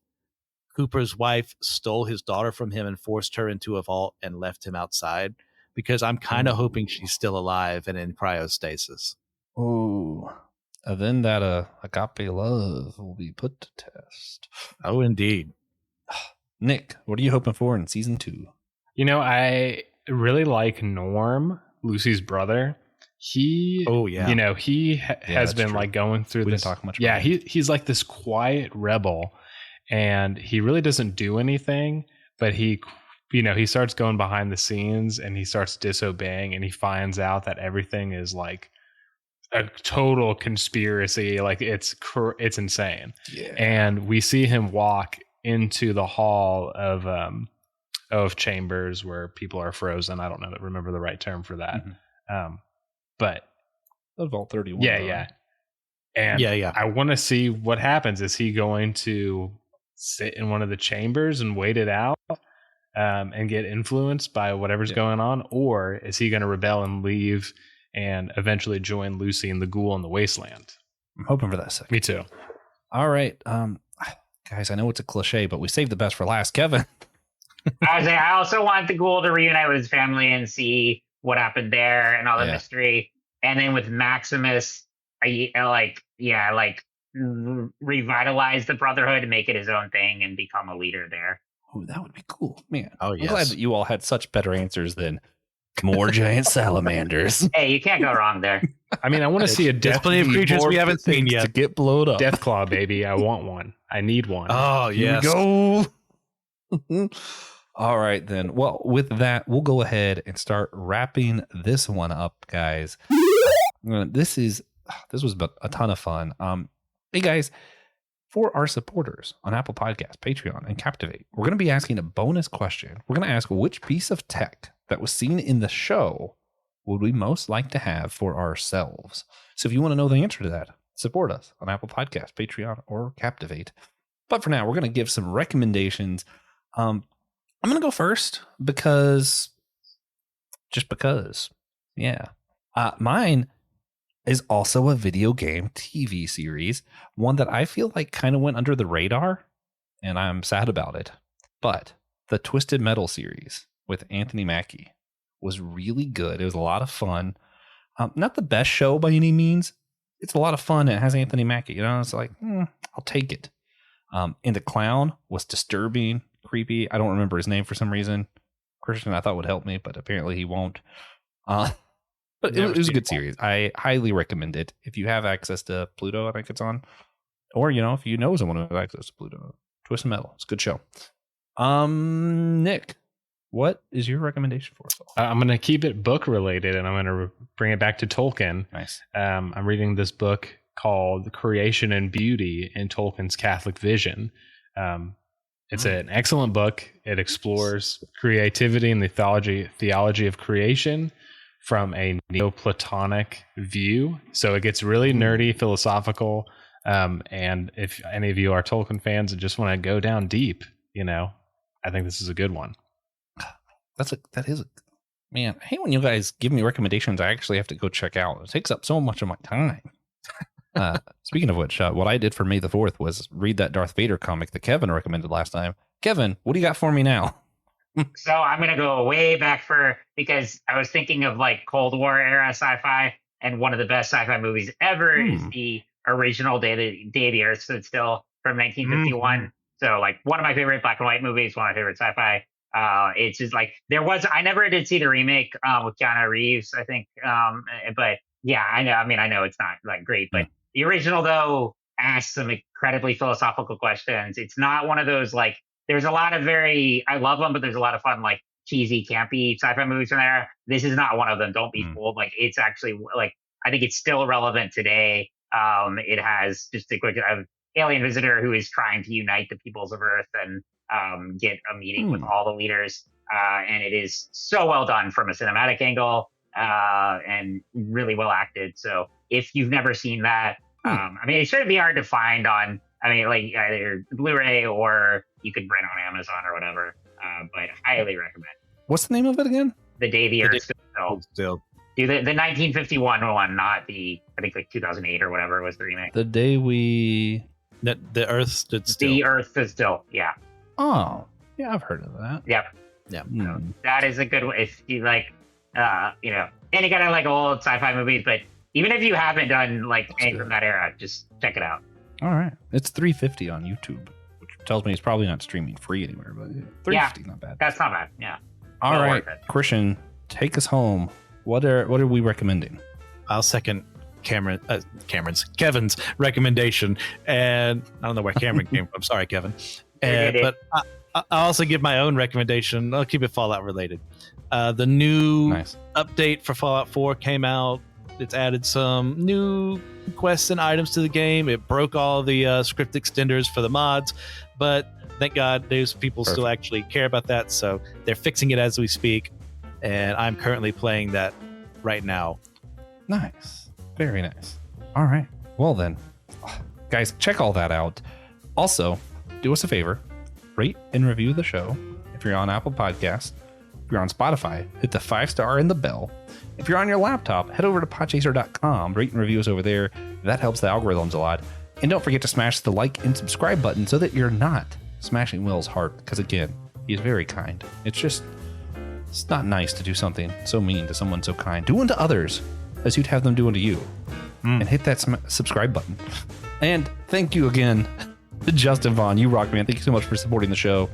Cooper's wife stole his daughter from him and forced her into a vault and left him outside, because I'm kind of hoping she's still alive and in cryostasis. Oh. And then that agape love will be put to test. Oh, indeed. Nick, what are you hoping for in season 2? I really like Norm, Lucy's brother. he has been like going through we this. didn't talk much Yeah, about it. he's like this quiet rebel, and he really doesn't do anything, but he starts going behind the scenes and he starts disobeying, and he finds out that everything is like a total conspiracy. Like it's insane. Yeah. And we see him walk into the hall of chambers where people are frozen. I don't remember the right term for that. Mm-hmm. But the Vault 31. Yeah. And I want to see what happens. Is he going to sit in one of the chambers and wait it out and get influenced by whatever's going on? Or is he going to rebel and leave and eventually join Lucy and the Ghoul in the Wasteland? I'm hoping for that second. Me too. All right. Guys, I know it's a cliche, but we saved the best for last. Kevin. I also want the Ghoul to reunite with his family and see what happened there and all the mystery. And then with Maximus, revitalize the Brotherhood and make it his own thing and become a leader there. Oh, that would be cool, man. Oh, I'm glad that you all had such better answers than more giant salamanders. Hey, you can't go wrong there. I mean, I want to see a There's plenty of creatures we haven't seen yet to get blowed up. Deathclaw, baby. I want one. I need one. Oh, yes. Here we go. All right, then. Well, with that, we'll go ahead and start wrapping this one up, guys. This was a ton of fun. Hey, guys, for our supporters on Apple Podcasts, Patreon, and Captivate, we're going to be asking a bonus question. We're going to ask which piece of tech that was seen in the show would we most like to have for ourselves. So if you want to know the answer to that, support us on Apple Podcasts, Patreon, or Captivate. But for now, we're going to give some recommendations. I'm going to go first because. Yeah. Mine is also a video game TV series, one that I feel like kind of went under the radar, and I'm sad about it. But the Twisted Metal series with Anthony Mackie was really good. It was a lot of fun. Not the best show by any means. It's a lot of fun. And it has Anthony Mackie. It's like, I'll take it. And the clown was disturbing, creepy. I don't remember his name for some reason. Christian, I thought would help me, but apparently he won't. But it was a good series. I highly recommend it. If you have access to Pluto, I think it's on. Or, if you know someone who has access to Pluto. Twisted Metal. It's a good show. Nick, what is your recommendation for us all? I'm going to keep it book related, and I'm going to bring it back to Tolkien. Nice. I'm reading this book called Creation and Beauty in Tolkien's Catholic Vision. It's an excellent book. It explores creativity and the theology of creation from a Neoplatonic view. So it gets really nerdy, philosophical. And if any of you are Tolkien fans and just want to go down deep, I think this is a good one. Man, I hate when you guys give me recommendations I actually have to go check out. It takes up so much of my time. Speaking of which, what I did for May the 4th was read that Darth Vader comic that Kevin recommended last time. Kevin, what do you got for me now? So I'm going to go way back because I was thinking of like Cold War era sci-fi, and one of the best sci-fi movies ever is the original Day the Earth Stood Still from 1951. So like one of my favorite black and white movies, one of my favorite sci-fi. It's just like I never did see the remake with Keanu Reeves, I think. But yeah, I know. I mean, I know it's not like great, but the original though asks some incredibly philosophical questions. It's not one of those like. There's a lot of I love them, but there's a lot of fun like cheesy, campy sci-fi movies in there. This is not one of them. Don't be fooled. Like it's actually like I think it's still relevant today. It has just a quick alien visitor who is trying to unite the peoples of Earth and get a meeting with all the leaders. And it is so well done from a cinematic angle and really well acted. So if you've never seen that, I mean, it shouldn't be hard to find on, like either Blu-ray or you could rent on Amazon or whatever. But highly recommend. What's the name of it again? The Day the Earth Stood Still. The 1951 one, not the, I think like 2008 or whatever was the remake. The day the Earth Stood Still. The Earth Stood Still, yeah. Oh, yeah, I've heard of that. Yep. Yeah. So that is a good one if you like, any kind of like old sci-fi movies. But even if you haven't done like any from that era, just check it out. All right, it's $3.50 on YouTube, which tells me it's probably not streaming free anywhere. But $3.50, not bad. That's not bad. Yeah. All right, Christian, take us home. What are we recommending? I'll second Kevin's recommendation, and I don't know where Cameron came from. Sorry, Kevin. But I'll also give my own recommendation. I'll keep it Fallout related. The new update for Fallout 4 came out. It's added some new quests and items to the game. It broke all the script extenders for the mods, but thank God there's people still actually care about that, so they're fixing it as we speak, and I'm currently playing that right now. Nice. Very nice. All right. Well then, guys, check all that out. Also, do us a favor, rate and review the show. If you're on Apple Podcasts, if you're on Spotify, hit the 5-star and the bell. If you're on your laptop, head over to podchaser.com, rate and review us over there. That helps the algorithms a lot. And don't forget to smash the like and subscribe button so that you're not smashing Will's heart, because again, he's very kind. It's not nice to do something so mean to someone so kind. Do unto others as you'd have them do unto you. And hit that subscribe button. And thank you again to Justin Vaughn. You rock, man. Thank you so much for supporting the show.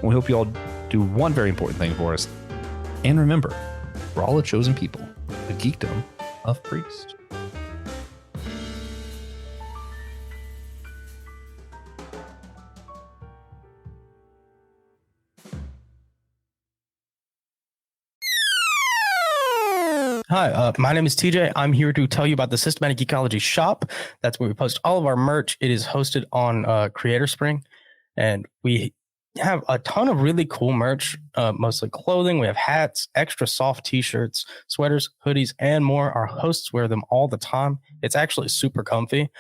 We hope you all do one very important thing for us. And remember, we're all a chosen people, the geekdom of Priest. Hi, my name is TJ. I'm here to tell you about the Systematic Geekology shop. That's where we post all of our merch. It is hosted on Creator Spring, and we have a ton of really cool merch, mostly clothing. We have hats, extra soft t-shirts, sweaters, hoodies, and more. Our hosts wear them all the time. It's actually super comfy.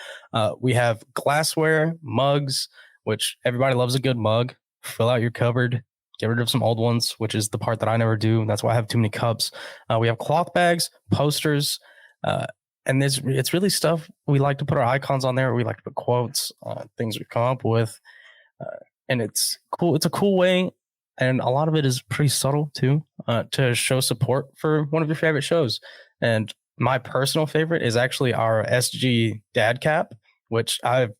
We have glassware, mugs, which everybody loves a good mug. Fill out your cupboard. Get rid of some old ones, which is the part that I never do. That's why I have too many cups. We have cloth bags, posters, and it's really stuff. We like to put our icons on there. We like to put quotes, things we've come up with. And it's cool. It's a cool way. And a lot of it is pretty subtle too, to show support for one of your favorite shows. And my personal favorite is actually our SG dad cap, which I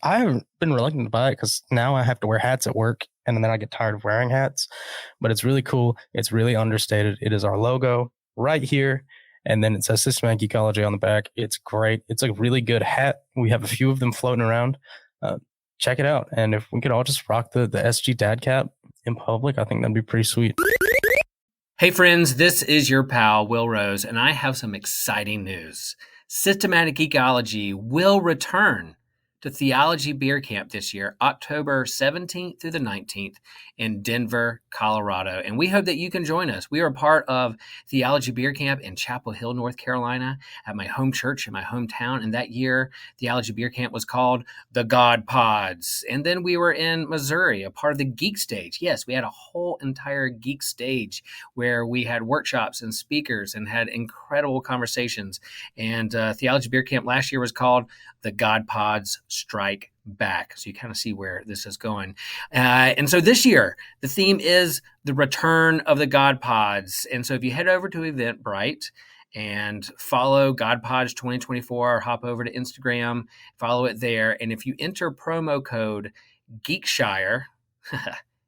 haven't been reluctant to buy it because now I have to wear hats at work and then I get tired of wearing hats, but it's really cool. It's really understated. It is our logo right here. And then it says Systematic Geekology on the back. It's great. It's a really good hat. We have a few of them floating around. Check it out. And if we could all just rock the SG dad cap in public, I think that'd be pretty sweet. Hey friends, this is your pal, Will Rose, and I have some exciting news. Systematic Geekology will return to Theology Beer Camp this year, October 17th through the 19th in Denver, Colorado. And we hope that you can join us. We are part of Theology Beer Camp in Chapel Hill, North Carolina, at my home church in my hometown. And that year, Theology Beer Camp was called the God Pods. And then we were in Missouri, a part of the Geek Stage. Yes, we had a whole entire Geek Stage where we had workshops and speakers and had incredible conversations. And Theology Beer Camp last year was called the God Pods Strike Back. So you kind of see where this is going. And so this year, the theme is the return of the God Pods. And so if you head over to Eventbrite and follow God Pods 2024, or hop over to Instagram, follow it there. And if you enter promo code Geekshire,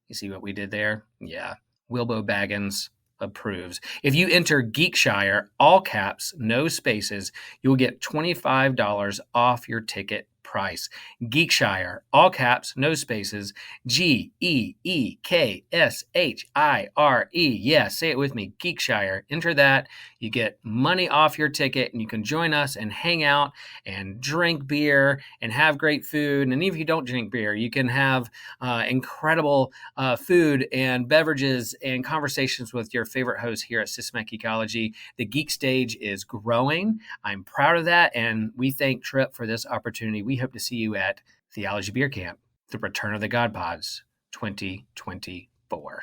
you see what we did there? Yeah. Wilbo Baggins approves. If you enter Geekshire, all caps, no spaces, you'll get $25 off your ticket price. Geekshire, all caps, no spaces, Geekshire. Yeah, say it with me, Geekshire. Enter that. You get money off your ticket, and you can join us and hang out and drink beer and have great food. And even if you don't drink beer, you can have incredible food and beverages and conversations with your favorite hosts here at Systematic Geekology. The Geek Stage is growing. I'm proud of that, and we thank Trip for this opportunity. We hope to see you at Theology Beer Camp, the Return of the God Pods 2024.